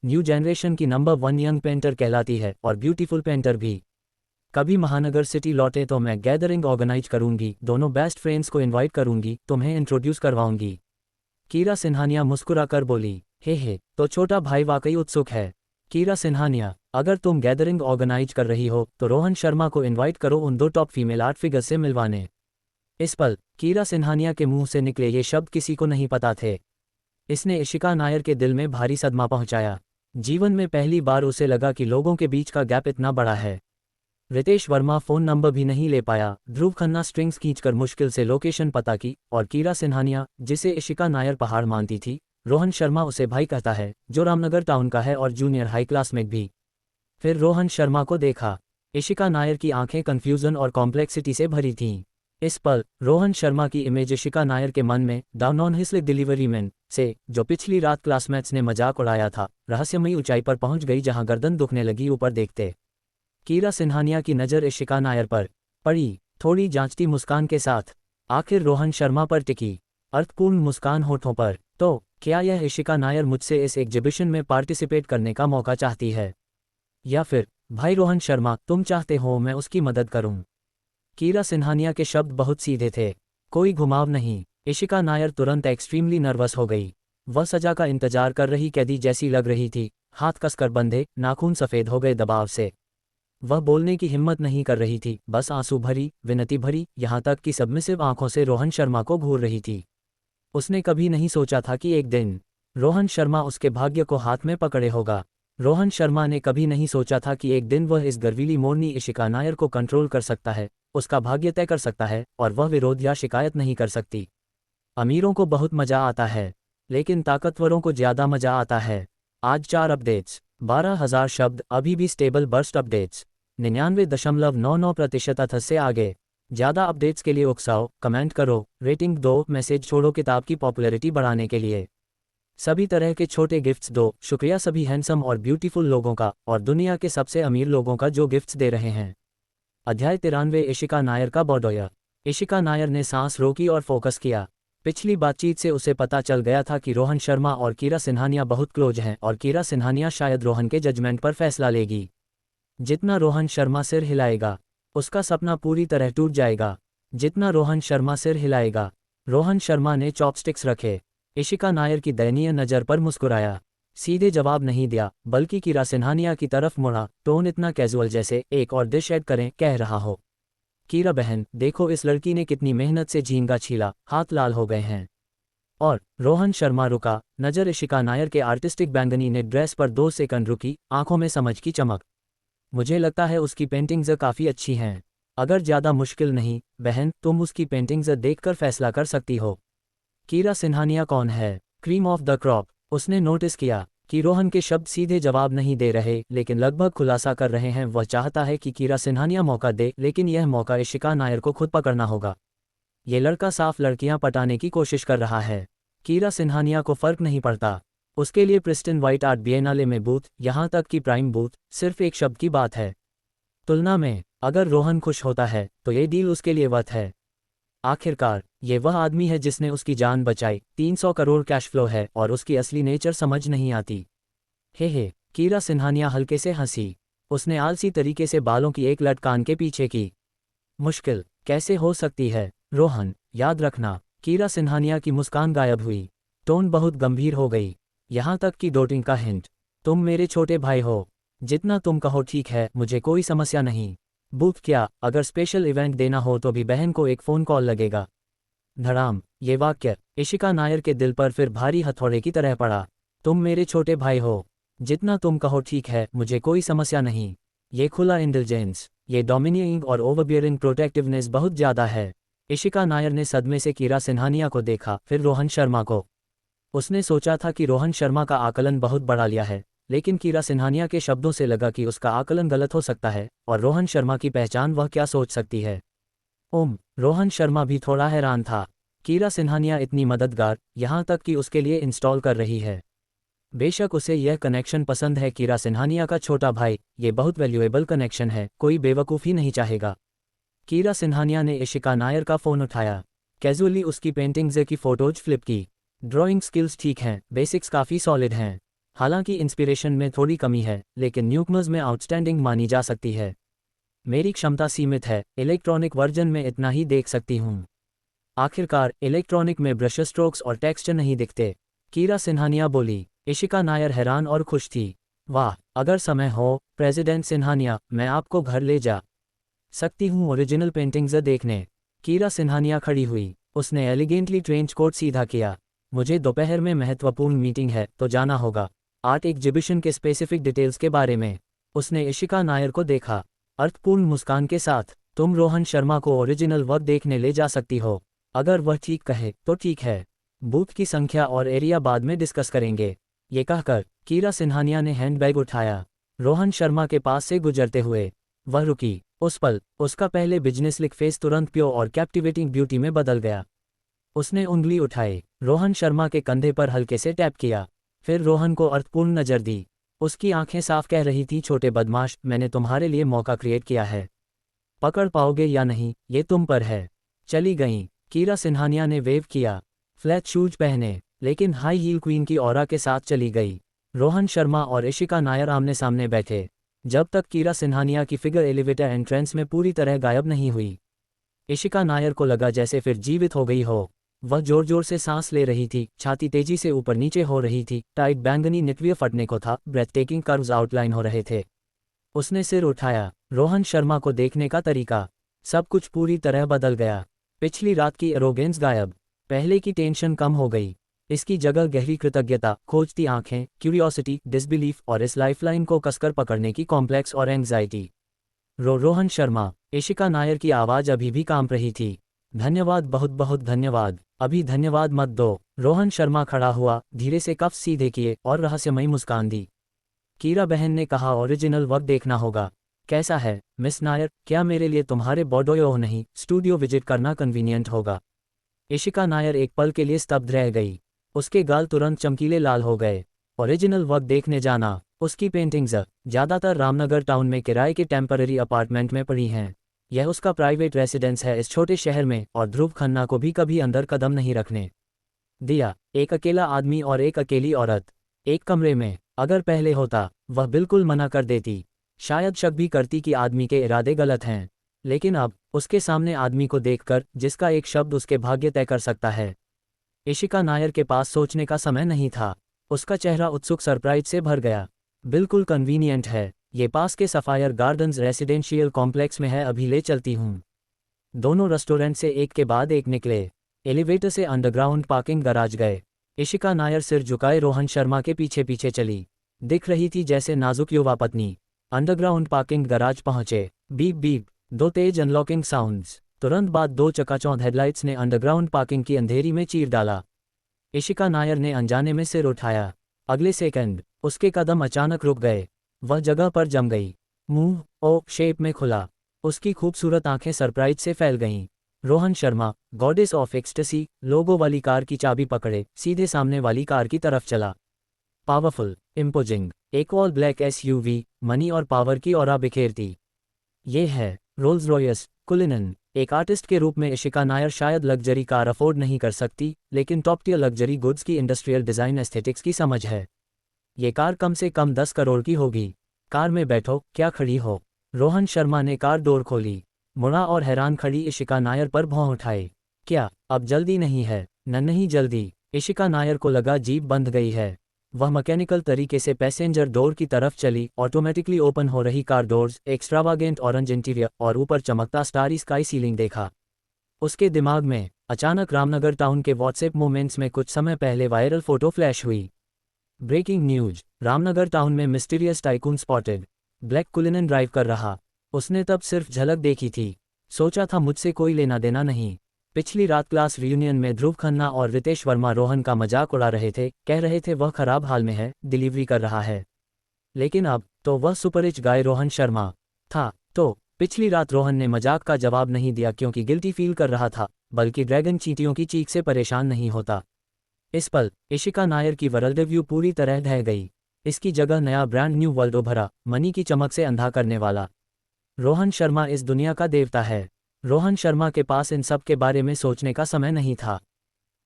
न्यू जनरेशन की नंबर 1 यंग पेंटर कहलाती है, और ब्यूटीफुल पेंटर भी। कभी महानगर सिटी लौटे तो मैं गैदरिंग ऑर्गेनाइज करूंगी, दोनों बेस्ट फ्रेंड्स को इनवाइट करूंगी, तुम्हें इंट्रोड्यूस करवाऊंगी। कीरा सिन्हानिया मुस्कुरा कर बोली, हे, तो छोटा भाई वाकई उत्सुक है। कीरा सिन्हानिया, अगर तुम गैदरिंग ऑर्गेनाइज कर रही हो तो रोहन शर्मा को इनवाइट करो उन 2 टॉप फीमेल आर्ट फिगर्स से मिलवाने। इस पल कीरा सिन्हानिया के मुंह से निकले ये शब्द किसी को नहीं पता थे। इसने इशिका नायर के दिल में भारी सदमा पहुंचाया। जीवन में पहली बार उसे लगा कि लोगों के बीच का गैप इतना बड़ा है। रितेश वर्मा फ़ोन नंबर भी नहीं ले पाया। ध्रुव खन्ना स्ट्रिंग्स खींचकर मुश्किल से लोकेशन पता की, और कीरा सिन्हानिया, जिसे इशिका नायर पहाड़ मानती थी, रोहन शर्मा उसे भाई कहता है, जो रामनगर टाउन का है और जूनियर हाई क्लासमेट भी। फिर रोहन शर्मा को देखा। इशिका नायर की आंखें कन्फ्यूजन और कॉम्प्लेक्सिटी से भरी थीं। इस पल रोहन शर्मा की इमेज इशिका नायर के मन में डाउन ऑन हिस्ले डिलीवरी मैन से, जो पिछली रात क्लासमेट्स ने मजाक उड़ाया था, रहस्यमयी ऊंचाई पर पहुंच गई जहां गर्दन दुखने लगी। ऊपर देखते कीरा सिन्हानिया की नज़र इशिका नायर पर पड़ी, थोड़ी जांचती मुस्कान के साथ। आखिर रोहन शर्मा पर टिकी, अर्थपूर्ण मुस्कान होठों पर। तो क्या यह इशिका नायर मुझसे इस एग्जीबिशन में पार्टिसिपेट करने का मौका चाहती है? या फिर भाई रोहन शर्मा, तुम चाहते हो मैं उसकी मदद करूं? कीरा सिन्हानिया के शब्द बहुत सीधे थे, कोई घुमाव नहीं। इशिका नायर तुरंत एक्सट्रीमली नर्वस हो गई। वह सजा का इंतजार कर रही कैदी जैसी लग रही थी, हाथ कसकर बंधे, नाखून सफ़ेद हो गए दबाव से। वह बोलने की हिम्मत नहीं कर रही थी, बस आंसू भरी, विनती भरी, यहाँ तक कि सबमिसिव आंखों से रोहन शर्मा को घूर रही थी। उसने कभी नहीं सोचा था कि एक दिन रोहन शर्मा उसके भाग्य को हाथ में पकड़े होगा। रोहन शर्मा ने कभी नहीं सोचा था कि एक दिन वह इस गर्वीली मोरनी इशिका नायर को कंट्रोल कर सकता है, उसका भाग्य तय कर सकता है, और वह विरोध या शिकायत नहीं कर सकती। अमीरों को बहुत मजा आता है, लेकिन ताकतवरों को ज़्यादा मजा आता है। आज 4 अपडेट्स, 12,000 शब्द, अभी भी स्टेबल बर्स्ट अपडेट्स, 99.99% से आगे। ज़्यादा अपडेट्स के लिए उकसाओ, कमेंट करो, रेटिंग दो, मैसेज छोड़ो किताब की पॉपुलैरिटी बढ़ाने के लिए। सभी तरह के छोटे गिफ्ट्स दो। शुक्रिया सभी हैंडसम और ब्यूटीफुल लोगों का, और दुनिया के सबसे अमीर लोगों का जो गिफ्ट्स दे रहे हैं। अध्याय 93, इशिका नायर का बॉडोयर। इशिका नायर ने सांस रोकी और फोकस किया। पिछली बातचीत से उसे पता चल गया था कि रोहन शर्मा और कीरा सिन्हानिया बहुत क्लोज हैं, और कीरा सिन्हानिया शायद रोहन के जजमेंट पर फैसला लेगी। जितना रोहन शर्मा सिर हिलाएगा, उसका सपना पूरी तरह टूट जाएगा। जितना रोहन शर्मा सिर हिलाएगा। रोहन शर्मा ने चॉपस्टिक्स रखे, इशिका नायर की दयनीय नज़र पर मुस्कुराया। सीधे जवाब नहीं दिया, बल्कि कीरा सिन्हानिया की तरफ मुड़ा, टोन इतना कैजुअल जैसे एक और डिश ऐड करें कह रहा हो। कीरा बहन, देखो इस लड़की ने कितनी मेहनत से झींगा छीला, हाथ लाल हो गए हैं। और रोहन शर्मा रुका, नज़र इशिका नायर के आर्टिस्टिक बैंगनी ने ड्रेस पर 2 सेकंड रुकी, आंखों में समझ की चमक। मुझे लगता है उसकी पेंटिंग्स काफ़ी अच्छी हैं। अगर ज़्यादा मुश्किल नहीं, बहन, तुम उसकी पेंटिंग्स देखकर फैसला कर सकती हो। कीरा सिन्हानिया कौन है? Cream of the crop. उसने नोटिस किया कि रोहन के शब्द सीधे जवाब नहीं दे रहे, लेकिन लगभग खुलासा कर रहे हैं। वह चाहता है कि कीरा सिन्हानिया मौका दे, लेकिन यह मौका इशिका नायर को खुद पकड़ना होगा। ये लड़का साफ लड़कियां पटाने की कोशिश कर रहा है। कीरा सिन्हानिया को फर्क नहीं पड़ता। उसके लिए प्रिस्टन व्हाइट आर्ट बिएनाले में बूथ, यहाँ तक कि प्राइम बूथ, सिर्फ एक शब्द की बात है। तुलना में, अगर रोहन खुश होता है तो ये डील उसके लिए वर्थ है। आखिरकार ये वह आदमी है जिसने उसकी जान बचाई, 300 करोड़ कैश फ्लो है, और उसकी असली नेचर समझ नहीं आती। हे, कीरा सिन्हानिया हल्के से हंसी। उसने आलसी तरीके से बालों की एक लट कान के पीछे की। मुश्किल कैसे हो सकती है, रोहन, याद रखना। कीरा सिन्हानिया की मुस्कान गायब हुई, टोन बहुत गंभीर हो गई, यहाँ तक कि डोटिंग का हिंट। तुम मेरे छोटे भाई हो, जितना तुम कहो ठीक है, मुझे कोई समस्या नहीं। बूथ क्या, अगर स्पेशल इवेंट देना हो तो भी बहन को एक फ़ोन कॉल लगेगा। धड़ाम, ये वाक्य इशिका नायर के दिल पर फिर भारी हथौड़े की तरह पड़ा। तुम मेरे छोटे भाई हो, जितना तुम कहो ठीक है, मुझे कोई समस्या नहीं। ये खुला इंटेलिजेंस, ये डोमिनियरिंग और ओवरबियरिंग प्रोटेक्टिवनेस बहुत ज़्यादा है। इशिका नायर ने सदमे से कीरा सिन्हानिया को देखा, फिर रोहन शर्मा को। उसने सोचा था कि रोहन शर्मा का आकलन बहुत बढ़ा लिया है, लेकिन कीरा सिन्हानिया के शब्दों से लगा कि उसका आकलन गलत हो सकता है, और रोहन शर्मा की पहचान वह क्या सोच सकती है। रोहन शर्मा भी थोड़ा हैरान था। कीरा सिन्हानिया इतनी मददगार, यहाँ तक कि उसके लिए इंस्टॉल कर रही है। बेशक उसे यह कनेक्शन पसंद है। कीरा सिन्हानिया का छोटा भाई, ये बहुत वैल्यूएबल कनेक्शन है, कोई बेवकूफ़ी नहीं चाहेगा। कीरा सिन्हानिया ने इशिका नायर का फ़ोन उठाया, कैजुअली उसकी पेंटिंग्स की फ़ोटोज फ्लिप की। ड्राइंग स्किल्स ठीक हैं, बेसिक्स काफ़ी सॉलिड हैं। हालांकि इंस्पिरेशन में थोड़ी कमी है, लेकिन न्यूकमर्स में आउटस्टैंडिंग मानी जा सकती है। मेरी क्षमता सीमित है, इलेक्ट्रॉनिक वर्जन में इतना ही देख सकती हूँ। आखिरकार इलेक्ट्रॉनिक में ब्रश स्ट्रोक्स और टेक्सचर नहीं दिखते, कीरा सिन्हानिया बोली। इशिका नायर हैरान और खुश थी। वाह, अगर समय हो, प्रेसिडेंट सिन्हानिया, मैं आपको घर ले जा सकती हूँ ओरिजिनल पेंटिंग्स देखने। कीरा सिन्हानिया खड़ी हुई, उसने एलिगेंटली ट्रेंच कोट सीधा किया। मुझे दोपहर में महत्वपूर्ण मीटिंग है, तो जाना होगा। आर्ट एग्जिबिशन के स्पेसिफिक डिटेल्स के बारे में। उसने इशिका नायर को देखा, अर्थपूर्ण मुस्कान के साथ। तुम रोहन शर्मा को ओरिजिनल वर्क देखने ले जा सकती हो, अगर वह ठीक कहे तो ठीक है। बूथ की संख्या और एरिया बाद में डिस्कस करेंगे। ये कहकर कीरा सिन्हानिया ने हैंडबैग उठाया, रोहन शर्मा के पास से गुजरते हुए वह रुकी। उस पल उसका पहले बिजनेस लिक फेस तुरंत प्योर और कैप्टिवेटिंग ब्यूटी में बदल गया। उसने उंगली उठाई, रोहन शर्मा के कंधे पर हल्के से टैप किया, फिर रोहन को अर्थपूर्ण नज़र दी। उसकी आंखें साफ कह रही थी, छोटे बदमाश, मैंने तुम्हारे लिए मौका क्रिएट किया है। पकड़ पाओगे या नहीं, ये तुम पर है। चली गईं। कीरा सिन्हानिया ने वेव किया, फ्लैट शूज पहने, लेकिन हाई हील क्वीन की ऑरा के साथ चली गई। रोहन शर्मा और इशिका नायर आमने सामने बैठे, जब तक कीरा सिन्हानिया की फिगर एलिवेटर एंट्रेंस में पूरी तरह गायब नहीं हुई। इशिका नायर को लगा जैसे फिर जीवित हो गई हो। वह जोर जोर से सांस ले रही थी, छाती तेजी से ऊपर नीचे हो रही थी, टाइट बैंगनी निटविया फटने को था, ब्रेथटेकिंग कर्व्स आउटलाइन हो रहे थे। उसने सिर उठाया, रोहन शर्मा को देखने का तरीका, सब कुछ पूरी तरह बदल गया। पिछली रात की एरोगेंस गायब, पहले की टेंशन कम हो गई। इसकी जगह गहरी कृतज्ञता, खोजती आंखें, क्यूरियोसिटी, डिसबिलीफ और इस लाइफलाइन को कसकर पकड़ने की कॉम्प्लेक्स और एंग्जाइटी। रोहन शर्मा, इशिका नायर की आवाज़ अभी भी कांप रही थी। धन्यवाद, बहुत बहुत धन्यवाद। अभी धन्यवाद मत दो। रोहन शर्मा खड़ा हुआ, धीरे से कफ सीधे किए और रहस्यमयी मुस्कान दी। कीरा बहन ने कहा, ओरिजिनल वर्क देखना होगा। कैसा है मिस नायर, क्या मेरे लिए तुम्हारे बॉडोयो नहीं स्टूडियो विजिट करना कन्वीनियंट होगा? इशिका नायर एक पल के लिए स्तब्ध रह गई। उसके गाल तुरंत चमकीले लाल हो गए। ओरिजिनल वर्क देखने जाना? उसकी पेंटिंग्स ज़्यादातर रामनगर टाउन में किराए के टेम्पररी अपार्टमेंट में पड़ी हैं। यह उसका प्राइवेट रेसिडेंस है इस छोटे शहर में, और ध्रुव खन्ना को भी कभी अंदर कदम नहीं रखने दिया। एक अकेला आदमी और एक अकेली औरत, एक कमरे में। अगर पहले होता, वह बिल्कुल मना कर देती, शायद शक भी करती कि आदमी के इरादे गलत हैं। लेकिन अब, उसके सामने आदमी को देखकर, जिसका एक शब्द उसके भाग्य तय कर सकता है, इशिका नायर के पास सोचने का समय नहीं था। उसका चेहरा उत्सुक सरप्राइज से भर गया। बिल्कुल कन्वीनियंट है, ये पास के सफायर गार्डन्स रेसिडेंशियल कॉम्प्लेक्स में है, अभी ले चलती हूँ। दोनों रेस्टोरेंट से एक के बाद एक निकले, एलिवेटर से अंडरग्राउंड पार्किंग गराज गए। इशिका नायर सिर झुकाए रोहन शर्मा के पीछे पीछे चली, दिख रही थी जैसे नाजुक युवा पत्नी। अंडरग्राउंड पार्किंग गराज पहुंचे। बीप बीप, दो तेज अनलॉकिंग साउंड्स। तुरंत बाद दो चकाचौंध हेडलाइट्स ने अंडरग्राउंड पार्किंग की अंधेरी में चीर डाला। इशिका नायर ने अनजाने में सिर उठाया। अगले सेकंड, उसके कदम अचानक रुक गए। वह जगह पर जम गई। मुंह ओ शेप में खुला। उसकी खूबसूरत आंखें सरप्राइज से फैल गईं। Rohan Sharma, goddess of ecstasy, logo वाली कार की चाबी पकड़े सीधे सामने वाली कार की तरफ चला। पावरफुल, इम्पोजिंग, एक ऑल ब्लैक एसयूवी, मनी और पावर की ऑरा बिखेरती। ये है रोल्स रॉयस कुलिनन। एक आर्टिस्ट के रूप में इशिका नायर शायद लग्जरी कार अफोर्ड नहीं कर सकती, लेकिन टॉप टियर लग्जरी गुड्स की इंडस्ट्रियल डिज़ाइन एस्थेटिक्स की समझ है। ये कार कम से कम 10 करोड़ की होगी। कार में बैठो, क्या खड़ी हो? रोहन शर्मा ने कार डोर खोली, मुड़ा और हैरान खड़ी इशिका नायर पर भौं उठाए। क्या अब जल्दी नहीं है? नहीं जल्दी। इशिका नायर को लगा जीप बंद गई है। वह मैकेनिकल तरीके से पैसेंजर डोर की तरफ चली। ऑटोमेटिकली ओपन हो रही कार डोर्स, एक्स्ट्रावागेंट ऑरेंज इंटीरियर और ऊपर चमकता स्टारी स्काई सीलिंग देखा। उसके दिमाग में अचानक रामनगर टाउन के व्हाट्सएप मोमेंट्स में कुछ समय पहले वायरल फोटो फ्लैश हुई। ब्रेकिंग न्यूज, रामनगर टाउन में mysterious tycoon spotted. Black Cullinan drive कर रहा। उसने तब सिर्फ झलक देखी थी। सोचा था मुझसे कोई लेना देना नहीं। पिछली रात क्लास रियूनियन में ध्रुव खन्ना और रितेश वर्मा रोहन का मजाक उड़ा रहे थे, कह रहे थे वह खराब हाल में है, डिलीवरी कर रहा है। लेकिन अब तो वह सुपररिच गाय रोहन शर्मा था। तो पिछली रात रोहन ने मजाक का जवाब नहीं दिया क्योंकि गिल्टी फील कर रहा था, बल्कि ड्रैगन चींटियों की चीख से परेशान नहीं होता। इस पल इशिका नायर की वर्ल्ड व्यू पूरी तरह ढह गई। इसकी जगह नया ब्रांड न्यू वर्ल्ड उभरा, मनी की चमक से अंधा करने वाला। रोहन शर्मा इस दुनिया का देवता है। रोहन शर्मा के पास इन सब के बारे में सोचने का समय नहीं था।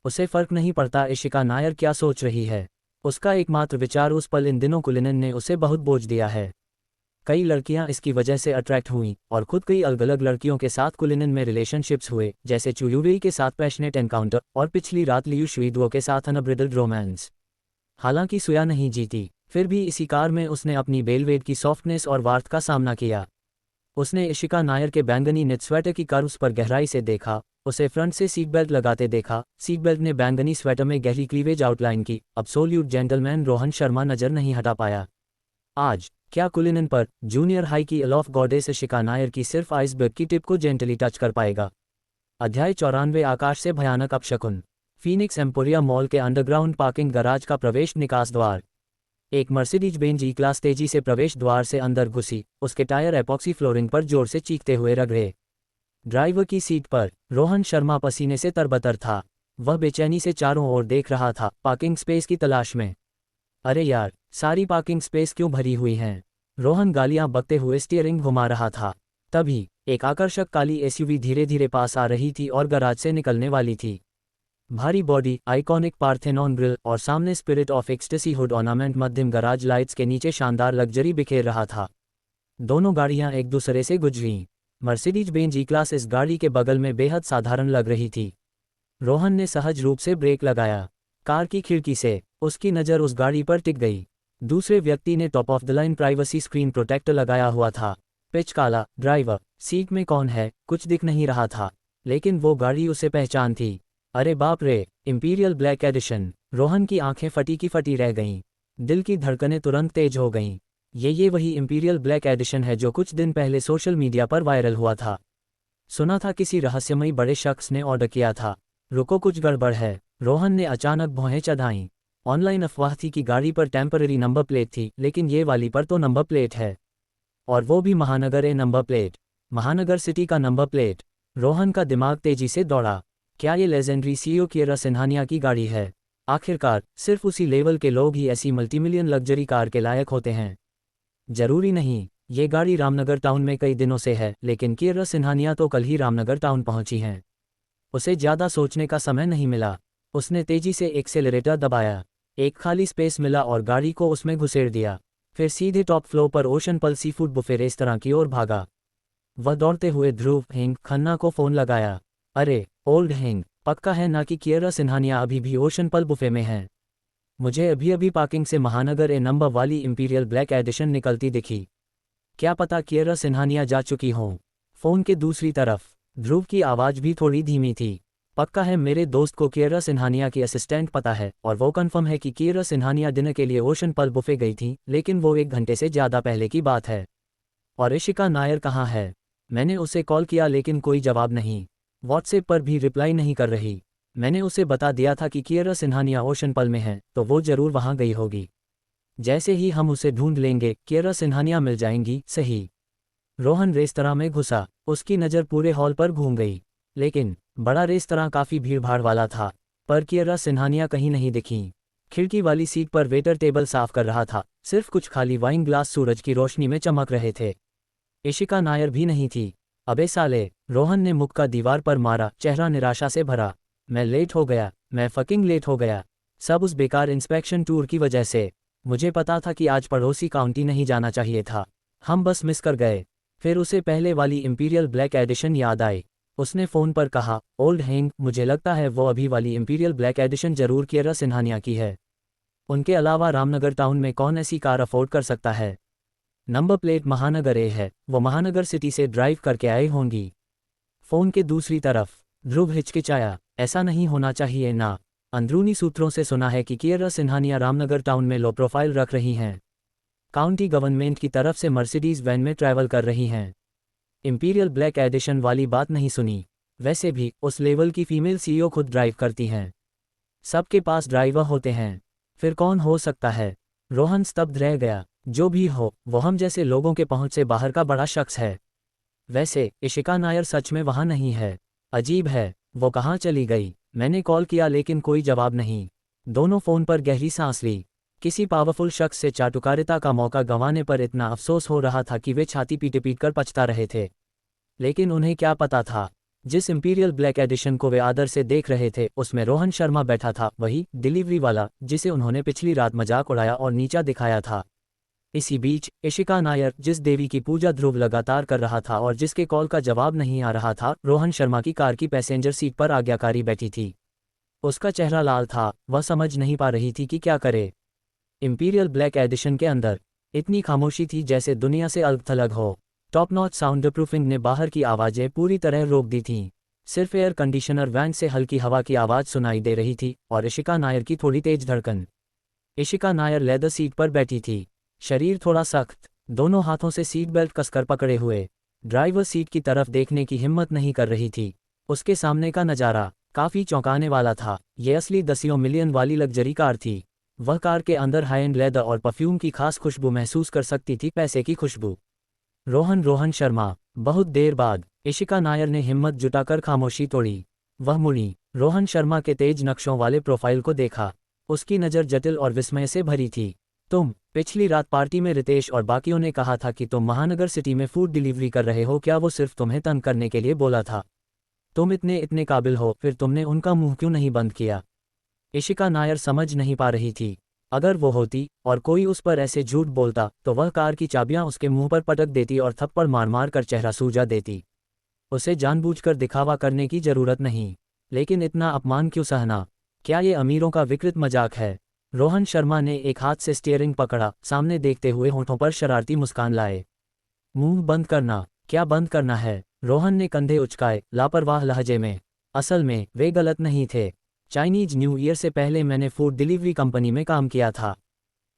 उसे फर्क नहीं पड़ता इशिका नायर क्या सोच रही है। उसका एकमात्र विचार उस पल इन दिनों कुलिनन ने उसे बहुत बोझ दिया है। कई लड़कियां इसकी वजह से अट्रैक्ट हुईं और खुद कई अलग अलग लड़कियों के साथ कुलिनन में रिलेशनशिप्स हुए, जैसे चुयूवी के साथ पैशनेट एनकाउंटर और पिछली रात लियू शुईदुओ के साथ अनब्रिडल्ड रोमांस। हालांकि सुया नहीं जीती, फिर भी इसी कार में उसने अपनी बेलवेट की सॉफ्टनेस और वार्थ का सामना किया। उसने इशिका नायर के बैंगनी निट स्वेटर की कर्व्स पर गहराई से देखा, उसे फ्रंट से सीट बेल्ट लगाते देखा। सीट बेल्ट ने बैंगनी स्वेटर में गहरी क्लीवेज आउटलाइन की। अब्सोल्यूट जेंटलमैन रोहन शर्मा नजर नहीं हटा पाया। आज क्या कुलिनन पर जूनियर हाई की अलॉफ गॉडेस इशिका नायर की सिर्फ आइसबर्ग की टिप को जेंटली टच कर पाएगा? अध्याय 94, आकाश से भयानक अपशकुन। फीनिक्स एम्पोरिया मॉल के अंडरग्राउंड पार्किंग गराज का प्रवेश निकास द्वार। एक मर्सिडीज बेंज ई क्लास तेजी से प्रवेश द्वार से अंदर घुसी, उसके टायर एपॉक्सी फ्लोरिंग पर जोर से चीखते हुए रगड़े। ड्राइवर की सीट पर रोहन शर्मा पसीने से तरबतर था। वह बेचैनी से चारों ओर देख रहा था, पार्किंग स्पेस की तलाश में। अरे यार, सारी पार्किंग स्पेस क्यों भरी हुई हैं? रोहन गालियां बकते हुए स्टीयरिंग घुमा रहा था। तभी एक आकर्षक काली एसयूवी धीरे धीरे पास आ रही थी और गराज से निकलने वाली थी। भारी बॉडी, आइकॉनिक पार्थेनॉन ग्रिल और सामने spirit of ecstasy hood ornament मध्यम गराज लाइट्स के नीचे शानदार लग्जरी बिखेर रहा था। दोनों गाड़ियां एक दूसरे से गुजरीं। मर्सिडीज बेंज ई क्लास इस गाड़ी के बगल में बेहद साधारण लग रही थी। रोहन ने सहज रूप से ब्रेक लगाया। कार की खिड़की से उसकी नज़र उस गाड़ी पर टिक गई। दूसरे व्यक्ति ने top of the line privacy screen protector लगाया हुआ था। पिच काला, ड्राइवर सीट में कौन है कुछ दिख नहीं रहा था, लेकिन वो गाड़ी उसे पहचान थी। अरे बाप रे, इंपीरियल ब्लैक एडिशन। रोहन की आंखें फटी की फटी रह गईं। दिल की धड़कनें तुरंत तेज हो गईं। ये वही इंपीरियल ब्लैक एडिशन है जो कुछ दिन पहले सोशल मीडिया पर वायरल हुआ था। सुना था किसी रहस्यमयी बड़े शख्स ने ऑर्डर किया था। रुको, कुछ गड़बड़ है। रोहन ने अचानक भौहें चढ़ाईं। ऑनलाइन अफवाह थी कि गाड़ी पर टेम्पररी नंबर प्लेट थी, लेकिन ये वाली पर तो नंबर प्लेट है, और वो भी महानगर ए नंबर प्लेट, महानगर सिटी का नंबर प्लेट। रोहन का दिमाग तेजी से दौड़ा। क्या ये लेजेंडरी सीईओ कियरा सिन्हानिया की गाड़ी है? आखिरकार सिर्फ उसी लेवल के लोग ही ऐसी मल्टीमिलियन लग्जरी कार के लायक होते हैं। जरूरी नहीं। ये गाड़ी रामनगर टाउन में कई दिनों से है, लेकिन कियरा सिन्हानिया तो कल ही रामनगर टाउन पहुंची हैं। उसे ज़्यादा सोचने का समय नहीं मिला। उसने तेजी से एक्सेलरेटर दबाया। एक खाली स्पेस मिला और गाड़ी को उसमें घुसेड़ दिया। फिर सीधे टॉप फ्लोर पर ocean Pearl seafood buffet restaurant की ओर भागा। वह दौड़ते हुए ध्रुव हेंग खन्ना को फ़ोन लगाया। अरे ओल्ड हेंग, पक्का है ना कि कियरा सिन्हानिया अभी भी ओशन पल बुफे में है? मुझे अभी अभी पार्किंग से महानगर ए नंबर वाली इंपीरियल ब्लैक एडिशन निकलती दिखी। क्या पता कियरा सिन्हानिया जा चुकी हों। फ़ोन के दूसरी तरफ ध्रुव की आवाज़ भी थोड़ी धीमी थी। पक्का है, मेरे दोस्त को कियरा सिन्हानिया की असिस्टेंट पता है, और वो कंफर्म है कि कियरा सिन्हानिया डिनर के लिए ओशन पल बुफे गई थी, लेकिन वो 1 घंटे से ज़्यादा पहले की बात है। और इशिका नायर कहाँ है? मैंने उसे कॉल किया लेकिन कोई जवाब नहीं। व्हाट्सएप पर भी रिप्लाई नहीं कर रही। मैंने उसे बता दिया था कि कियरा सिन्हानिया ओशन पल में है, तो वो ज़रूर वहाँ गई होगी। जैसे ही हम उसे ढूंढ लेंगे कियरा सिन्हानिया मिल जाएंगी। सही। रोहन रेस्तरां में घुसा। उसकी नज़र पूरे हॉल पर घूम गई, लेकिन बड़ा रेस्तरां काफ़ी भीड़भाड़ वाला था, पर कियरा सिन्हानिया कहीं नहीं दिखीं। खिड़की वाली सीट पर वेटर टेबल साफ कर रहा था। सिर्फ कुछ खाली वाइन ग्लास सूरज की रोशनी में चमक रहे थे। इशिका नायर भी नहीं थी। अबे साले, रोहन ने मुक्का दीवार पर मारा, चेहरा निराशा से भरा। मैं लेट हो गया, मैं फकिंग लेट हो गया। सब उस बेकार इंस्पेक्शन टूर की वजह से। मुझे पता था कि आज पड़ोसी काउंटी नहीं जाना चाहिए था। हम बस मिस कर गए। फिर उसे पहले वाली इंपीरियल ब्लैक एडिशन याद आई। उसने फ़ोन पर कहा, ओल्ड हेंग, मुझे लगता है वो अभी वाली इंपीरियल ब्लैक एडिशन ज़रूर कियरा सिन्हानिया की है। उनके अलावा रामनगर टाउन में कौन ऐसी कार अफोर्ड कर सकता है? नंबर प्लेट महानगर ए है, वो महानगर सिटी से ड्राइव करके आई होंगी। फ़ोन के दूसरी तरफ ध्रुव हिचकिचाया। ऐसा नहीं होना चाहिए ना। अंदरूनी सूत्रों से सुना है कि कियरा सिन्हानिया रामनगर टाउन में लो प्रोफाइल रख रही हैं। काउंटी गवर्नमेंट की तरफ से मर्सिडीज़ वैन में ट्रैवल कर रही हैं। इंपीरियल ब्लैक एडिशन वाली बात नहीं सुनी। वैसे भी उस लेवल की फीमेल सीईओ खुद ड्राइव करती हैं। सबके पास ड्राइवर होते हैं। फिर कौन हो सकता है? रोहन स्तब्ध रह गया। जो भी हो, वो हम जैसे लोगों के पहुंच से बाहर का बड़ा शख्स है। वैसे इशिका नायर सच में वहां नहीं है। अजीब है, वो कहाँ चली गई? मैंने कॉल किया लेकिन कोई जवाब नहीं। दोनों फ़ोन पर गहरी सांस ली। किसी पावरफुल शख्स से चाटुकारिता का मौका गंवाने पर इतना अफसोस हो रहा था कि वे छाती पीट पीट कर पछता रहे थे। लेकिन उन्हें क्या पता था, जिस इंपीरियल ब्लैक एडिशन को वे आदर से देख रहे थे उसमें रोहन शर्मा बैठा था, वही डिलीवरी वाला जिसे उन्होंने पिछली रात मजाक उड़ाया और नीचा दिखाया था। इसी बीच इशिका नायर, जिस देवी की पूजा ध्रुव लगातार कर रहा था और जिसके कॉल का जवाब नहीं आ रहा था, रोहन शर्मा की कार की पैसेंजर सीट पर आज्ञाकारी बैठी थी। उसका चेहरा लाल था। वह समझ नहीं पा रही थी कि क्या करे। इंपीरियल ब्लैक एडिशन के अंदर इतनी खामोशी थी जैसे दुनिया से अलग थलग हो। टॉप नॉच साउंड प्रूफिंग ने बाहर की आवाज़ें पूरी तरह रोक दी थीं। सिर्फ एयर कंडीशनर वैन से हल्की हवा की आवाज़ सुनाई दे रही थी और इशिका नायर की थोड़ी तेज धड़कन। इशिका नायर लेदर सीट पर बैठी थी, शरीर थोड़ा सख्त, दोनों हाथों से सीट बेल्ट कसकर पकड़े हुए। ड्राइवर सीट की तरफ देखने की हिम्मत नहीं कर रही थी। उसके सामने का नज़ारा काफ़ी चौंकाने वाला था। ये असली 10 मिलियन वाली लग्जरी कार थी। वह कार के अंदर हाई एंड लेदर और परफ्यूम की खास खुशबू महसूस कर सकती थी, पैसे की खुशबू। रोहन शर्मा। बहुत देर बाद इशिका नायर ने हिम्मत जुटाकर खामोशी तोड़ी। वह मुड़ी, रोहन शर्मा के तेज नक्शों वाले प्रोफाइल को देखा। उसकी नज़र जटिल और विस्मय से भरी थी। तुम पिछली रात पार्टी में रितेश और बाकियों ने कहा था कि तुम महानगर सिटी में फूड डिलीवरी कर रहे हो। क्या वो सिर्फ तुम्हें तंग करने के लिए बोला था? तुम इतने काबिल हो, फिर तुमने उनका मुंह क्यों नहीं बंद किया? इशिका नायर समझ नहीं पा रही थी। अगर वो होती और कोई उस पर ऐसे झूठ बोलता तो वह कार की चाबियां उसके मुंह पर पटक देती और थप्पड़ मार मार कर चेहरा सूजा देती। उसे जानबूझकर दिखावा करने की जरूरत नहीं। लेकिन इतना अपमान क्यों सहना? क्या ये अमीरों का विकृत मजाक है? रोहन शर्मा ने एक हाथ से स्टीयरिंग पकड़ा, सामने देखते हुए होठों पर शरारती मुस्कान लाए। मुंह बंद करना। क्या बंद करना है? रोहन ने कंधे उचकाए, लापरवाह लहजे में। असल में वे गलत नहीं थे। चाइनीज न्यू ईयर से पहले मैंने फूड डिलीवरी कंपनी में काम किया था।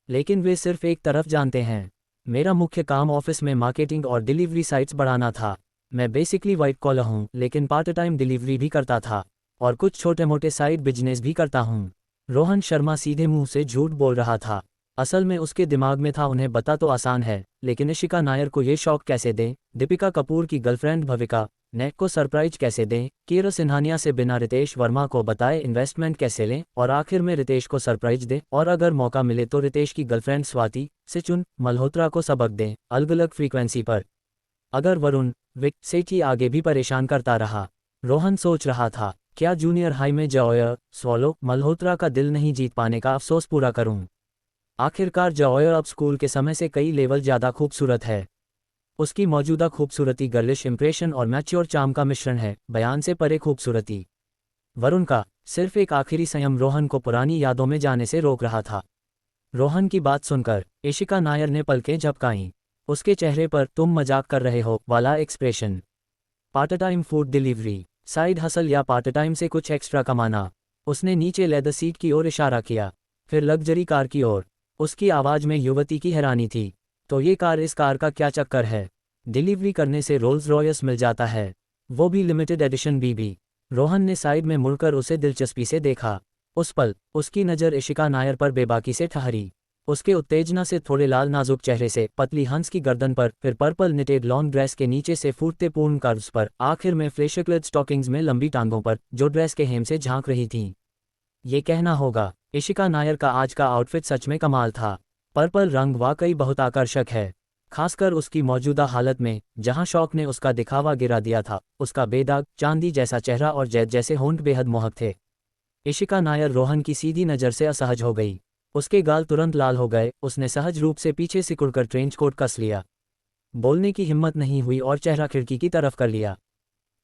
लेकिन वे सिर्फ एक तरफ जानते हैं। मेरा मुख्य काम ऑफिस में मार्केटिंग और डिलीवरी साइट्स बढ़ाना था। मैं बेसिकली वाइट कॉलर हूँ, लेकिन पार्ट टाइम डिलीवरी भी करता था और कुछ छोटे मोटे साइड बिजनेस भी करता हूँ। रोहन शर्मा सीधे मुंह से झूठ बोल रहा था। असल में उसके दिमाग में था, उन्हें बता तो आसान है, लेकिन इशिका नायर को ये शौक कैसे दें, दीपिका कपूर की गर्लफ्रेंड भविका नेक को सरप्राइज कैसे दें, कीरा सिन्हानिया से बिना रितेश वर्मा को बताए इन्वेस्टमेंट कैसे लें, और आखिर में रितेश को सरप्राइज दें, और अगर मौका मिले तो रितेश की गर्लफ्रेंड स्वाति से चुन मल्होत्रा को सबक दें, अलग अलग फ्रीक्वेंसी पर। अगर वरुण विक सेठी आगे भी परेशान करता रहा। रोहन सोच रहा था, क्या जूनियर हाई में जॉय स्वॉलो मल्होत्रा का दिल नहीं जीत पाने का अफसोस पूरा करूं? आखिरकार जॉय अब स्कूल के समय से कई लेवल ज़्यादा खूबसूरत है। उसकी मौजूदा खूबसूरती गर्लिश इंप्रेशन और मैच्योर चार्म का मिश्रण है, बयान से परे खूबसूरती। वरुण का सिर्फ एक आखिरी संयम रोहन को पुरानी यादों में जाने से रोक रहा था। रोहन की बात सुनकर इशिका नायर ने पलकें झपकाईं। उसके चेहरे पर तुम मजाक कर रहे हो वाला expression. Part time food delivery, side hustle या पार्ट टाइम से कुछ एक्स्ट्रा कमाना? उसने नीचे लेदर सीट की ओर इशारा किया, फिर लग्जरी कार की ओर। उसकी आवाज़ में युवती की हैरानी थी। तो ये कार, इस कार का क्या चक्कर है? डिलीवरी करने से रोल्स रॉयस मिल जाता है, वो भी लिमिटेड एडिशन बीबी। रोहन ने साइड में मुड़कर उसे दिलचस्पी से देखा। उस पल उसकी नज़र इशिका नायर पर बेबाकी से ठहरी। उसके उत्तेजना से थोड़े लाल नाजुक चेहरे से पतली हंस की गर्दन पर, फिर पर्पल निटेड लॉन्ग ड्रेस के नीचे से फूटते पूर्ण कर्व्स पर, आखिर में फ्लेशक्लेड स्टॉकिंग्स में लंबी टांगों पर, जो ड्रेस के हेम से झांक रही थीं। ये कहना होगा, इशिका नायर का आज का आउटफिट सच में कमाल था। पर्पल रंग वाकई बहुत आकर्षक है, खासकर उसकी मौजूदा हालत में, जहां शौक ने उसका दिखावा गिरा दिया था। उसका बेदाग चांदी जैसा चेहरा और जैद जैसे होंठ बेहद मोहक थे। इशिका नायर रोहन की सीधी नज़र से असहज हो गई। उसके गाल तुरंत लाल हो गए। उसने सहज रूप से पीछे सिकुड़कर ट्रेंच कोट कस लिया। बोलने की हिम्मत नहीं हुई और चेहरा खिड़की की तरफ कर लिया।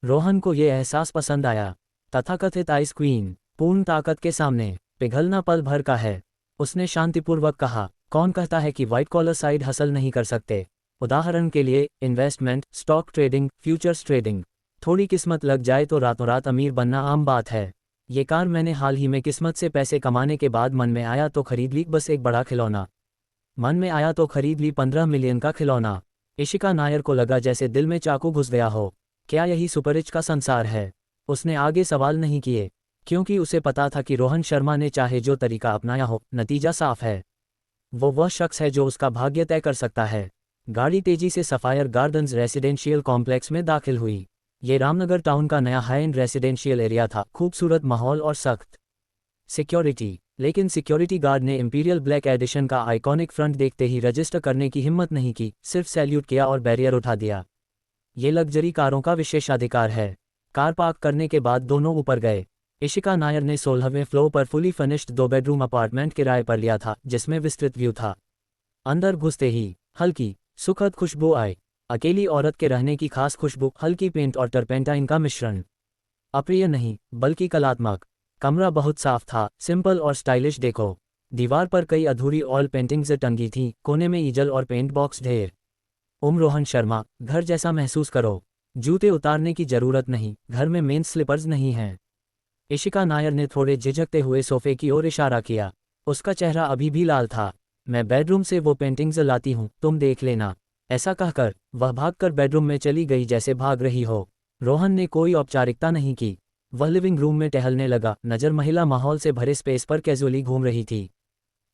रोहन को यह एहसास पसंद आया। तथाकथित आइस क्वीन पूर्ण ताकत के सामने पिघलना पल भर का है। उसने शांतिपूर्वक कहा, कौन कहता है कि वाइट कॉलर साइड हसल नहीं कर सकते? उदाहरण के लिए investment, stock trading, futures trading. थोड़ी किस्मत लग जाए तो रातों रात अमीर बनना आम बात है। ये कार मैंने हाल ही में किस्मत से पैसे कमाने के बाद मन में आया तो खरीद ली, बस एक बड़ा खिलौना। मन में आया तो खरीद ली 15 मिलियन का खिलौना। इशिका नायर को लगा जैसे दिल में चाकू घुस गया हो। क्या यही सुपररिच का संसार है? उसने आगे सवाल नहीं किए, क्योंकि उसे पता था कि रोहन शर्मा ने चाहे जो तरीका अपनाया हो, नतीजा साफ है। वो वह शख्स है जो उसका भाग्य तय कर सकता है। गाड़ी तेजी से सफायर गार्डन्स रेसिडेंशियल कॉम्प्लेक्स में दाखिल हुई। ये रामनगर टाउन का नया हाई एंड रेसिडेंशियल एरिया था, खूबसूरत माहौल और सख्त सिक्योरिटी। लेकिन सिक्योरिटी गार्ड ने इंपीरियल ब्लैक एडिशन का आइकॉनिक फ्रंट देखते ही रजिस्टर करने की हिम्मत नहीं की, सिर्फ सैल्यूट किया और बैरियर उठा दिया। ये लग्जरी कारों का विशेषाधिकार है। कार पार्क करने के बाद दोनों ऊपर गए। इशिका नायर ने 16वें फ्लोर पर फुली फर्निश्ड 2 बेडरूम अपार्टमेंट किराए पर लिया था, जिसमें विस्तृत व्यू था। अंदर घुसते ही हल्की सुखद खुशबू आई। अकेली औरत के रहने की खास खुशबू, हल्की पेंट और टर्पेंटाइन का मिश्रण। अप्रिय नहीं, बल्कि कलात्मक। कमरा बहुत साफ था, सिंपल और स्टाइलिश देखो। दीवार पर कई अधूरी ऑयल पेंटिंग्स टंगी थीं, कोने में ईजल और पेंट बॉक्स ढेर। रोहन शर्मा, घर जैसा महसूस करो। जूते उतारने की जरूरत नहीं, घर में मेंस स्लीपर्स नहीं हैं। इशिका नायर ने थोड़े झिझकते हुए सोफे की ओर इशारा किया। उसका चेहरा अभी भी लाल था। मैं बेडरूम से वो पेंटिंग्स लाती हूँ, तुम देख लेना। ऐसा कहकर वह भागकर बेडरूम में चली गई जैसे भाग रही हो। रोहन ने कोई औपचारिकता नहीं की। वह लिविंग रूम में टहलने लगा, नज़र महिला माहौल से भरे स्पेस पर कैजुअली घूम रही थी।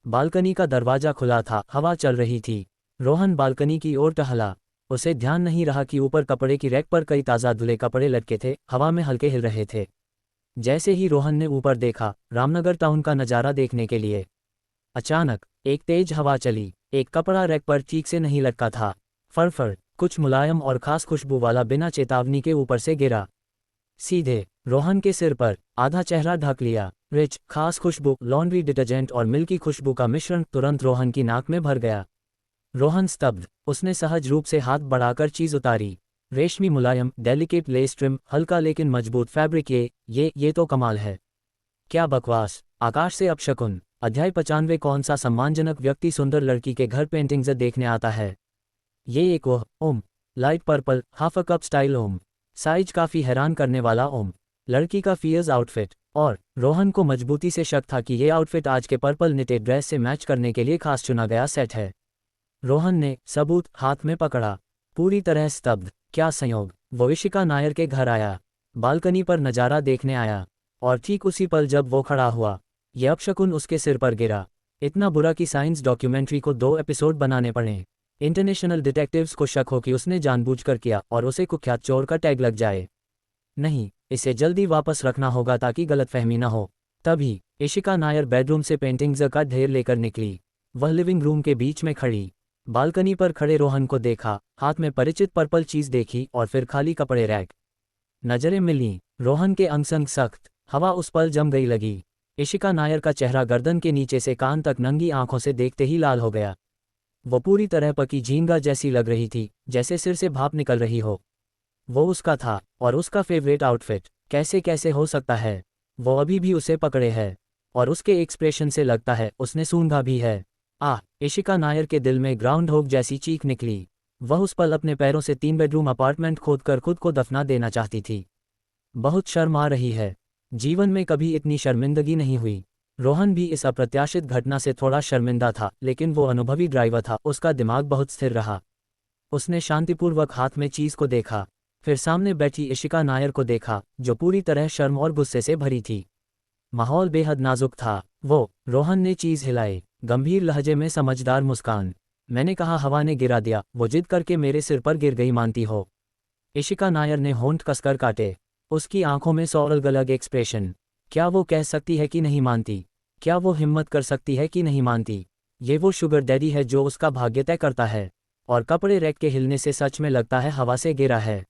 बालकनी का दरवाजा खुला था, हवा चल रही थी। रोहन बालकनी की ओर टहला। उसे ध्यान नहीं रहा कि ऊपर कपड़े की रैक पर कई ताज़ा धुले कपड़े लटके थे, हवा में हल्के हिल रहे थे। जैसे ही रोहन ने ऊपर देखा, रामनगर टाउन का नज़ारा देखने के लिए, अचानक एक तेज हवा चली। एक कपड़ा रैक पर ठीक से नहीं लटका था। फरफर कुछ मुलायम और खास खुशबू वाला बिना चेतावनी के ऊपर से गिरा, सीधे रोहन के सिर पर। आधा चेहरा ढक लिया। रिच खास खुशबू, लॉन्ड्री डिटर्जेंट और मिल्की खुशबू का मिश्रण तुरंत रोहन की नाक में भर गया। रोहन स्तब्ध। उसने सहज रूप से हाथ बढ़ाकर चीज उतारी। रेशमी मुलायम डेलिकेट लेस ट्रिम, हल्का लेकिन मजबूत फैब्रिक। ये तो कमाल है। क्या बकवास। आकाश से अपशकुन। अध्याय 95। कौन सा सम्मानजनक व्यक्ति सुंदर लड़की के घर पेंटिंग्स देखने आता है? ये एक वह ओम light purple half a cup style ओम, साइज काफी हैरान करने वाला ओम, लड़की का फियर्स आउटफिट। और रोहन को मजबूती से शक था कि ये आउटफिट आज के पर्पल निटेड ड्रेस से मैच करने के लिए खास चुना गया सेट है। रोहन ने सबूत हाथ में पकड़ा, पूरी तरह स्तब्ध। क्या संयोग। वो इशिका नायर के घर आया, बालकनी पर नजारा देखने आया, और ठीक उसी पल जब वो खड़ा हुआ, ये अपशकुन उसके सिर पर गिरा। इतना बुरा कि साइंस डॉक्यूमेंट्री को 2 एपिसोड बनाने पड़े। इंटरनेशनल डिटेक्टिव्स को शक हो कि उसने जानबूझकर किया और उसे कुख्यात चोर का टैग लग जाए। नहीं, इसे जल्दी वापस रखना होगा ताकि गलतफहमी न हो। तभी इशिका नायर बेडरूम से पेंटिंग्स का ढेर लेकर निकली। वह लिविंग रूम के बीच में खड़ी बालकनी पर खड़े रोहन को देखा, हाथ में परिचित पर्पल चीज देखी और फिर खाली कपड़े रैक। नजरें मिलीं। रोहन के अंग-संग सख्त, हवा उस पल जम गई लगी। इशिका नायर का चेहरा गर्दन के नीचे से कान तक नंगी आंखों से देखते ही लाल हो गया। वो पूरी तरह पकी झींगा जैसी लग रही थी, जैसे सिर से भाप निकल रही हो। वो उसका था, और उसका फेवरेट आउटफिट। कैसे कैसे हो सकता है? वो अभी भी उसे पकड़े है, और उसके एक्सप्रेशन से लगता है उसने सूंघा भी है। इशिका नायर के दिल में ग्राउंड होग जैसी चीख निकली। वह उस पल अपने पैरों से 3 बेडरूम अपार्टमेंट खोदकर खुद को दफना देना चाहती थी। बहुत शर्म आ रही है। जीवन में कभी इतनी शर्मिंदगी नहीं हुई। रोहन भी इस अप्रत्याशित घटना से थोड़ा शर्मिंदा था, लेकिन वो अनुभवी ड्राइवर था, उसका दिमाग बहुत स्थिर रहा। उसने शांतिपूर्वक हाथ में चीज को देखा, फिर सामने बैठी इशिका नायर को देखा, जो पूरी तरह शर्म और गुस्से से भरी थी। माहौल बेहद नाजुक था। रोहन ने चीज हिलाई, गंभीर लहजे में समझदार मुस्कान। मैंने कहा हवा ने गिरा दिया, वो जिद करके मेरे सिर पर गिर गई, मानती हो? इशिका नायर ने होंठ कसकर काटे, उसकी आंखों में 100 अलग-अलग एक्सप्रेशन। क्या वो कह सकती है कि नहीं मानती? क्या वो हिम्मत कर सकती है कि नहीं मानती? ये वो शुगर डैडी है जो उसका भाग्य तय करता है, और कपड़े रैक के हिलने से सच में लगता है हवा से गिरा है।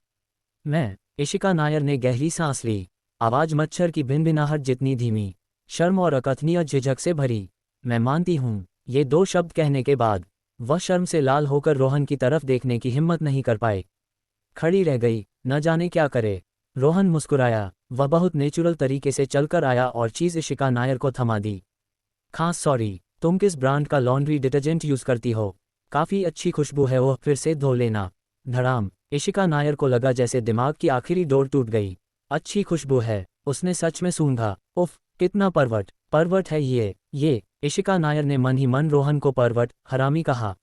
इशिका नायर ने गहरी सांस ली, आवाज मच्छर की भिनभिनाहट जितनी धीमी, शर्म और अकथनीय झिझक से भरी। मैं मानती हूँ। ये 2 शब्द कहने के बाद वह शर्म से लाल होकर रोहन की तरफ देखने की हिम्मत नहीं कर पाई। खड़ी रह गई, न जाने क्या करे। रोहन मुस्कुराया, वह बहुत नेचुरल तरीके से चलकर आया और चीज इशिका नायर को थमा दी। खास सॉरी, तुम किस ब्रांड का लॉन्ड्री डिटर्जेंट यूज करती हो? काफी अच्छी खुशबू है वो, फिर से धो लेना। धड़ाम। इशिका नायर को लगा जैसे दिमाग की आखिरी डोर टूट गई। अच्छी खुशबू है, उसने सच में सूंघा। उफ, कितना परवट है ये। इशिका नायर ने मन ही मन रोहन को परवट, हरामी कहा।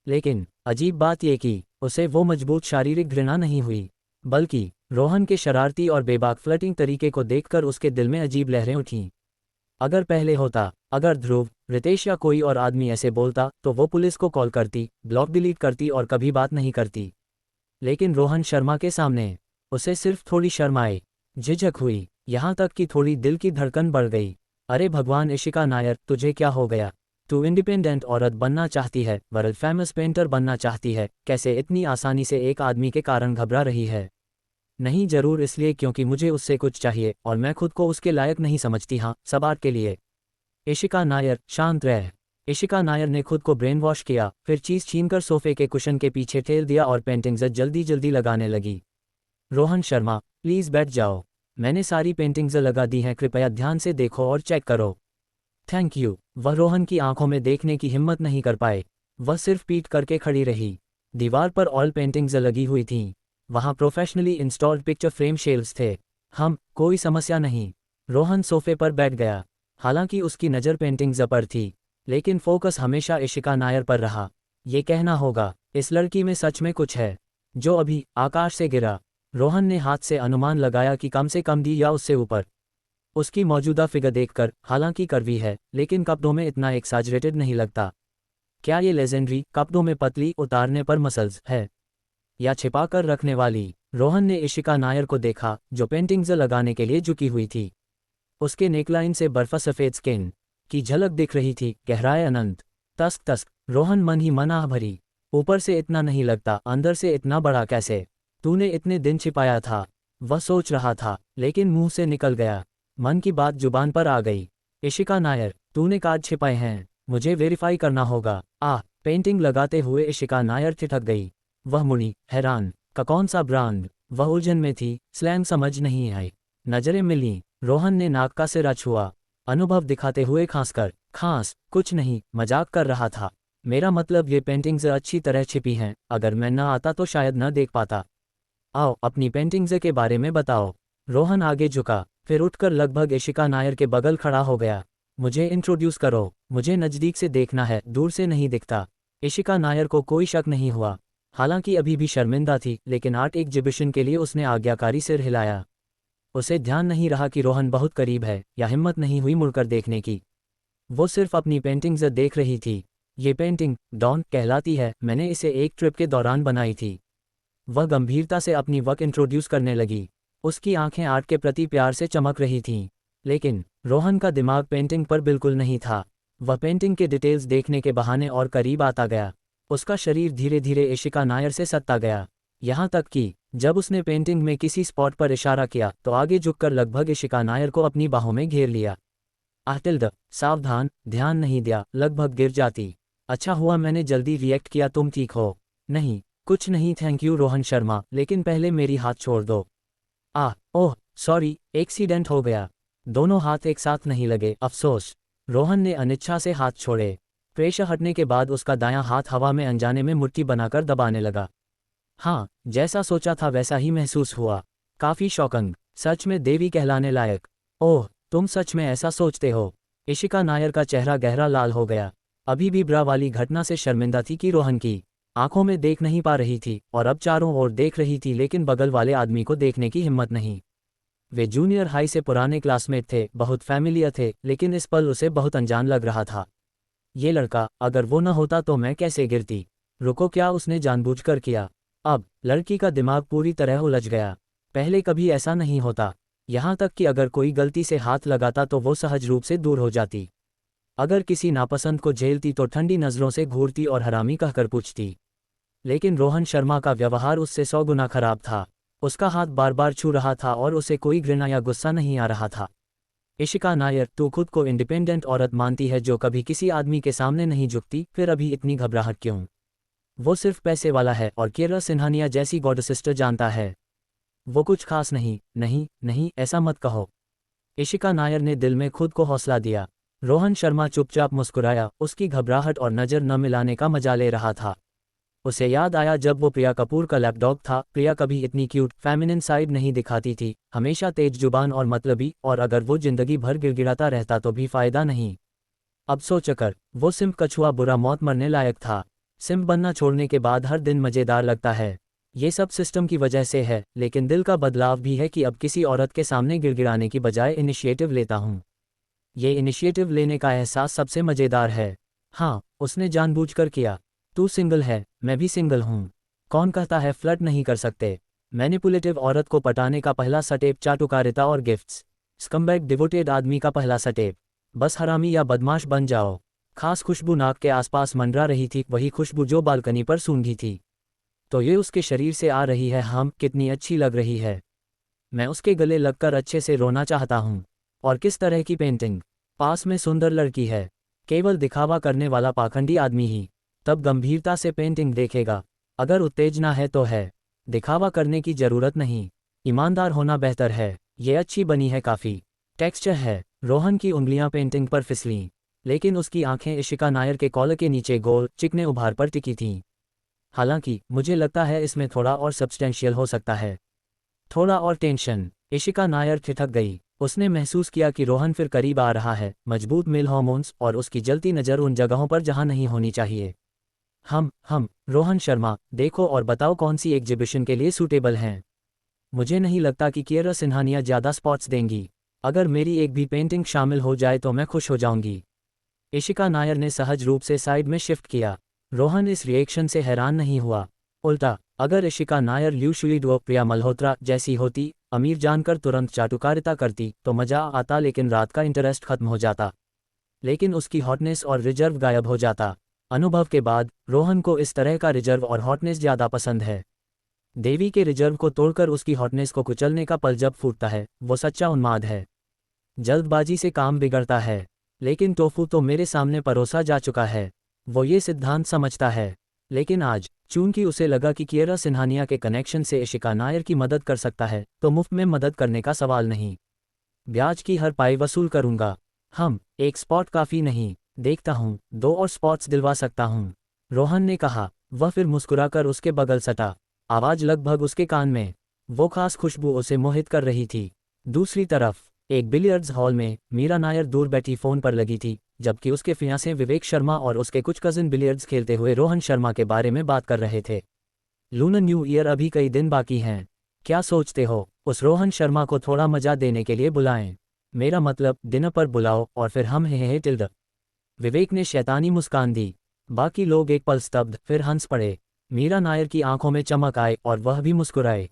लेकिन अजीब बात ये कि उसे वो मजबूत शारीरिक घृणा नहीं हुई, बल्कि रोहन के शरारती और बेबाक फ्लर्टिंग तरीके को देखकर उसके दिल में अजीब लहरें उठीं। अगर पहले होता, अगर ध्रुव, रितेश या कोई और आदमी ऐसे बोलता तो वो पुलिस को कॉल करती, ब्लॉक डिलीट करती और कभी बात नहीं करती। लेकिन रोहन शर्मा के सामने उसे सिर्फ थोड़ी शर्म आई, झिझक हुई, यहाँ तक कि थोड़ी दिल की धड़कन बढ़ गई। अरे भगवान इशिका नायर, तुझे क्या हो गया? तू इंडिपेंडेंट औरत बनना चाहती है, वर्ल्ड फेमस पेंटर बनना चाहती है, कैसे इतनी आसानी से एक आदमी के कारण घबरा रही है? नहीं, जरूर इसलिए क्योंकि मुझे उससे कुछ चाहिए और मैं खुद को उसके लायक नहीं समझती। हाँ, सब आर्ट के लिए। इशिका नायर, शांत रह। इशिका नायर ने खुद को ब्रेन वॉश किया, फिर चीज छीनकर सोफे के कुशन के पीछे ठेल दिया और पेंटिंग्स जल्दी जल्दी लगाने लगी। रोहन शर्मा, प्लीज बैठ जाओ। मैंने सारी पेंटिंग्स लगा दी हैं, कृपया ध्यान से देखो और चेक करो। Thank you. वह रोहन की आंखों में देखने की हिम्मत नहीं कर पाए। वह सिर्फ पीट करके खड़ी रही। दीवार पर ऑयल पेंटिंग्स लगी हुई थीं। वहां professionally installed picture frame shelves थे। कोई समस्या नहीं। रोहन सोफे पर बैठ गया। हालांकि उसकी नज़र पेंटिंग्स पर थी, लेकिन फोकस हमेशा इशिका नायर पर रहा। ये कहना होगा, इस लड़की में सच में कुछ है, जो अभी आकाश से गिरा। रोहन ने हाथ से अनुमान लगाया कि कम से कम डी या उससे ऊपर। उसकी मौजूदा फिगर देखकर, हालांकि कर्वी है, लेकिन कपड़ों में इतना एक्साजरेटेड नहीं लगता। क्या ये लेजेंडरी कपड़ों में पतली उतारने पर मसल्स है, या छिपा कर रखने वाली? रोहन ने इशिका नायर को देखा, जो पेंटिंग्स लगाने के लिए झुकी हुई थी। उसके नेकलाइन से बर्फा सफ़ेद स्किन की झलक दिख रही थी, गहराए अनंत। तस्क। रोहन मन ही मन आह भरी। ऊपर से इतना नहीं लगता, अंदर से इतना बड़ा कैसे? तूने इतने दिन छिपाया था? वह सोच रहा था, लेकिन मुंह से निकल गया। मन की बात जुबान पर आ गई। इशिका नायर, तूने कार्ड छिपाए हैं, मुझे वेरीफाई करना होगा। पेंटिंग लगाते हुए इशिका नायर ठिठक गई। वह मुड़ी, हैरान। का कौन सा ब्रांड? वह उलझन में थी, स्लैंग समझ नहीं आई। नजरें मिलीं, रोहन ने नाक का सिरा छुआ, अनुभव दिखाते हुए खांसकर, खांस, कुछ नहीं, मजाक कर रहा था। मेरा मतलब ये पेंटिंग्स अच्छी तरह छिपी हैं, अगर मैं न आता तो शायद न देख पाता। आओ अपनी पेंटिंग्स के बारे में बताओ। रोहन आगे झुका, फिर उठकर लगभग इशिका नायर के बगल खड़ा हो गया। मुझे इंट्रोड्यूस करो, मुझे नज़दीक से देखना है, दूर से नहीं दिखता। इशिका नायर को कोई शक नहीं हुआ, हालांकि अभी भी शर्मिंदा थी, लेकिन आर्ट एग्जिबिशन के लिए उसने आज्ञाकारी सिर हिलाया। उसे ध्यान नहीं रहा कि रोहन बहुत करीब है, या हिम्मत नहीं हुई मुड़कर देखने की। वो सिर्फ अपनी पेंटिंग्स देख रही थी। ये पेंटिंग डॉन कहलाती है, मैंने इसे एक ट्रिप के दौरान बनाई थी। वह गंभीरता से अपनी वर्क इंट्रोड्यूस करने लगी। उसकी आंखें आर्ट के प्रति प्यार से चमक रही थीं। लेकिन रोहन का दिमाग पेंटिंग पर बिल्कुल नहीं था। वह पेंटिंग के डिटेल्स देखने के बहाने और करीब आता गया। उसका शरीर धीरे धीरे इशिका नायर से सटता गया, यहाँ तक कि जब उसने पेंटिंग में किसी स्पॉट पर इशारा किया तो आगे झुककर लगभग इशिका नायर को अपनी बाहों में घेर लिया। आटिल्ड, सावधान, ध्यान नहीं दिया, लगभग गिर जाती। अच्छा हुआ मैंने जल्दी रिएक्ट किया, तुम ठीक हो? नहीं, कुछ नहीं, थैंक यू रोहन शर्मा, लेकिन पहले मेरी हाथ छोड़ दो। ओह सॉरी, एक्सीडेंट हो गया। दोनों हाथ एक साथ नहीं लगे, अफसोस। रोहन ने अनिच्छा से हाथ छोड़े। प्रेशर हटने के बाद उसका दायां हाथ हवा में अनजाने में मुट्ठी बनाकर दबाने लगा। हाँ, जैसा सोचा था वैसा ही महसूस हुआ, काफी शॉकिंग, सच में देवी कहलाने लायक। ओह, तुम सच में ऐसा सोचते हो? इशिका नायर का चेहरा गहरा लाल हो गया। अभी भी ब्रा वाली घटना से शर्मिंदा थी कि रोहन की आंखों में देख नहीं पा रही थी, और अब चारों ओर देख रही थी, लेकिन बगल वाले आदमी को देखने की हिम्मत नहीं। वे जूनियर हाई से पुराने क्लासमेट थे, बहुत फैमिलियर थे, लेकिन इस पल उसे बहुत अनजान लग रहा था। ये लड़का, अगर वो न होता तो मैं कैसे गिरती? रुको, क्या उसने जानबूझकर किया? अब लड़की का दिमाग पूरी तरह उलझ गया। पहले कभी ऐसा नहीं होता, यहाँ तक कि अगर कोई गलती से हाथ लगाता तो वो सहज रूप से दूर हो जाती। अगर किसी नापसंद को झेलती तो ठंडी नज़रों से घूरती और हरामी कहकर पूछती। लेकिन रोहन शर्मा का व्यवहार उससे 100 गुना खराब था। उसका हाथ बार बार छू रहा था और उसे कोई घृणा या गुस्सा नहीं आ रहा था। इशिका नायर, तू खुद को इंडिपेंडेंट औरत मानती है जो कभी किसी आदमी के सामने नहीं झुकती, फिर अभी इतनी घबराहट क्यों? वो सिर्फ पैसे वाला है और केरा सिन्हानिया जैसी गॉड सिस्टर जानता है। वो कुछ खास नहीं। नहीं नहीं, ऐसा मत कहो। इशिका नायर ने दिल में खुद को हौसला दिया। रोहन शर्मा चुपचाप मुस्कुराया, उसकी घबराहट और नज़र न मिलाने का मजा ले रहा था। उसे याद आया जब वो प्रिया कपूर का लैपडॉग था। प्रिया कभी इतनी क्यूट फेमिनिन साइड नहीं दिखाती थी, हमेशा तेज जुबान और मतलबी, और अगर वो जिंदगी भर गिड़गिड़ाता रहता तो भी फायदा नहीं। अब सोचकर वो सिम्प कछुआ बुरा मौत मरने लायक था। सिम्प बनना छोड़ने के बाद हर दिन मज़ेदार लगता है। ये सब सिस्टम की वजह से है, लेकिन दिल का बदलाव भी है कि अब किसी औरत के सामने गिड़गिड़ाने की बजाय इनिशिएटिव लेता हूँ। ये इनिशिएटिव लेने का एहसास सबसे मज़ेदार है। हाँ, उसने जानबूझकर किया। तू सिंगल है, मैं भी सिंगल हूँ। कौन कहता है फ्लर्ट नहीं कर सकते? मैनिपुलेटिव औरत को पटाने का पहला स्टेप चाटुकारिता और गिफ्ट्स। स्कम्बैग डिवोटेड आदमी का पहला स्टेप, बस हरामी या बदमाश बन जाओ। खास खुशबू नाक के आसपास मंडरा रही थी, वही खुशबू जो बालकनी पर सूंघी थी। तो ये उसके शरीर से आ रही है। हम कितनी अच्छी लग रही है। मैं उसके गले लगकर अच्छे से रोना चाहता हूँ। और किस तरह की पेंटिंग! पास में सुंदर लड़की है, केवल दिखावा करने वाला पाखंडी आदमी ही तब गंभीरता से पेंटिंग देखेगा। अगर उत्तेजना है तो है, दिखावा करने की जरूरत नहीं। ईमानदार होना बेहतर है। ये अच्छी बनी है, काफ़ी टेक्सचर है। रोहन की उंगलियां पेंटिंग पर फिसलीं, लेकिन उसकी आंखें इशिका नायर के कॉलर के नीचे गोल चिकने उभार पर टिकी थीं। हालांकि मुझे लगता है इसमें थोड़ा और सब्सटेंशियल हो सकता है, थोड़ा और टेंशन। इशिका नायर ठिठक गई। उसने महसूस किया कि रोहन फिर करीब आ रहा है, मजबूत मेल हार्मोन्स और उसकी जलती नज़र उन जगहों पर जहां नहीं होनी चाहिए। हम रोहन शर्मा, देखो और बताओ कौन सी एग्जिबिशन के लिए सूटेबल हैं। मुझे नहीं लगता कि केरा सिन्हानिया ज़्यादा स्पॉट्स देंगी। अगर मेरी एक भी पेंटिंग शामिल हो जाए तो मैं खुश हो जाऊंगी। इशिका नायर ने सहज रूप से साइड में शिफ्ट किया। रोहन इस रिएक्शन से हैरान नहीं हुआ, उल्टा, अगर इशिका नायर ल्यू शुइड व प्रिया मल्होत्रा जैसी होती, अमीर जानकर तुरंत चाटुकारिता करती तो मजा आता, लेकिन रात का इंटरेस्ट खत्म हो जाता। लेकिन उसकी हॉटनेस और रिजर्व गायब हो जाता। अनुभव के बाद रोहन को इस तरह का रिजर्व और हॉटनेस ज़्यादा पसंद है। देवी के रिजर्व को तोड़कर उसकी हॉटनेस को कुचलने का पल जब फूटता है, वो सच्चा उन्माद है। जल्दबाजी से काम बिगड़ता है, लेकिन टोफू तो मेरे सामने परोसा जा चुका है। वो ये सिद्धांत समझता है, लेकिन आज चूंकि उसे लगा कि किएरा सिन्हानिया के कनेक्शन से इशिका नायर की मदद कर सकता है, तो मुफ्त में मदद करने का सवाल नहीं, ब्याज की हर पाई वसूल करूंगा। एक स्पॉट काफ़ी नहीं, देखता हूँ 2 और स्पॉट्स दिलवा सकता हूँ, रोहन ने कहा। वह फिर मुस्कुराकर उसके बगल सटा, आवाज़ लगभग उसके कान में। वो खास खुशबू उसे मोहित कर रही थी। दूसरी तरफ एक बिलियर्ड्स हॉल में मीरा नायर दूर बैठी फ़ोन पर लगी थी, जबकि उसके फियांसे विवेक शर्मा और उसके कुछ कजिन बिलियर्ड्स खेलते हुए रोहन शर्मा के बारे में बात कर रहे थे। लूनर न्यू ईयर अभी कई दिन बाकी हैं, क्या सोचते हो उस रोहन शर्मा को थोड़ा मजा देने के लिए बुलाएं? मेरा मतलब डिनर पर बुलाओ और फिर हम हे टिल्ड। विवेक ने शैतानी मुस्कान दी। बाकी लोग एक पल स्तब्ध, फिर हंस पड़े। मीरा नायर की आंखों में चमक आए और वह भी मुस्कुराए।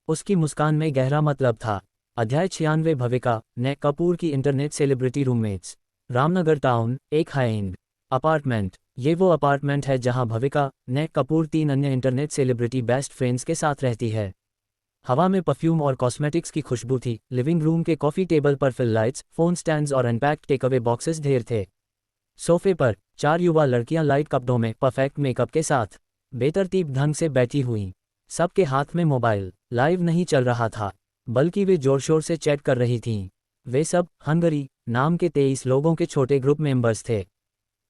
उसकी मुस्कान में गहरा मतलब था। अध्याय 96 भविका ने कपूर की internet celebrity roommates. Ramnagar town, एक हाई एंड अपार्टमेंट। ये वो अपार्टमेंट है जहां भविका ने कपूर 3 अन्य इंटरनेट सेलिब्रिटी बेस्ट फ्रेंड्स के साथ रहती है। हवा में परफ्यूम और कॉस्मेटिक्स की खुशबू थी। लिविंग रूम के कॉफ़ी टेबल पर फिल लाइट्स, फ़ोन स्टैंड्स और अनपैक्ड टेकअवे बॉक्सेस ढेर थे। सोफे पर 4 युवा लड़कियां लाइट कपड़ों में परफेक्ट मेकअप के साथ बेतरतीब ढंग से बैठी हुईं। सबके हाथ में मोबाइल। लाइव नहीं चल रहा था, बल्कि वे जोर शोर से चैट कर रही थीं। वे सब हंगरी नाम के 23 लोगों के छोटे ग्रुप मेंबर्स थे।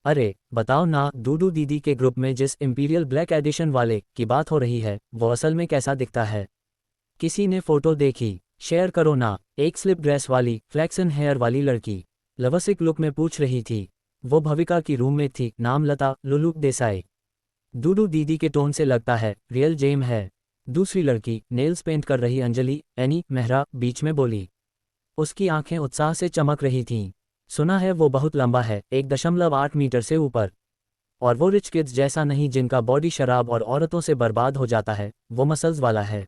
अरे बताओ ना, डूडू दीदी के ग्रुप में जिस इंपीरियल ब्लैक एडिशन वाले की बात हो रही है, वो असल में कैसा दिखता है? किसी ने फोटो देखी? शेयर करो ना। एक स्लिप ड्रेस वाली फ्लैक्सन हेयर वाली लड़की लवसिक लुक में पूछ रही थी। वो भविका की रूममेट थी, नाम लता लुलू देसाई। डूडू दीदी के टोन से लगता है रियल जेम है। दूसरी लड़की नेल्स पेंट कर रही अंजलि एनी मेहरा बीच में बोली। उसकी आंखें उत्साह से चमक रही थीं। सुना है वो बहुत लंबा है, 1.8 मीटर से ऊपर। और वो रिच किड्स जैसा नहीं जिनका बॉडी शराब और औरतों से बर्बाद हो जाता है, वो मसल्स वाला है।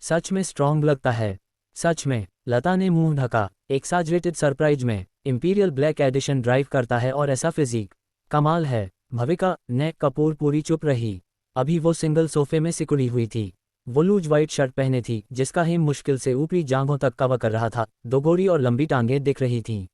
सच में स्ट्रॉन्ग लगता है। सच में, लता ने मुंह ढका। एक्साजरेटेड सरप्राइज में इंपीरियल ब्लैक एडिशन ड्राइव करता है और ऐसा फिजिक कमाल है। भविका ने कपूर पूरी चुप रही। अभी वो सिंगल सोफे में सिकुड़ी हुई थी। वो लूज वाइट शर्ट पहने थी जिसका हेम मुश्किल से ऊपरी जांघों तक कवर कर रहा था। 2 गोरी और लंबी टांगें दिख रही थीं।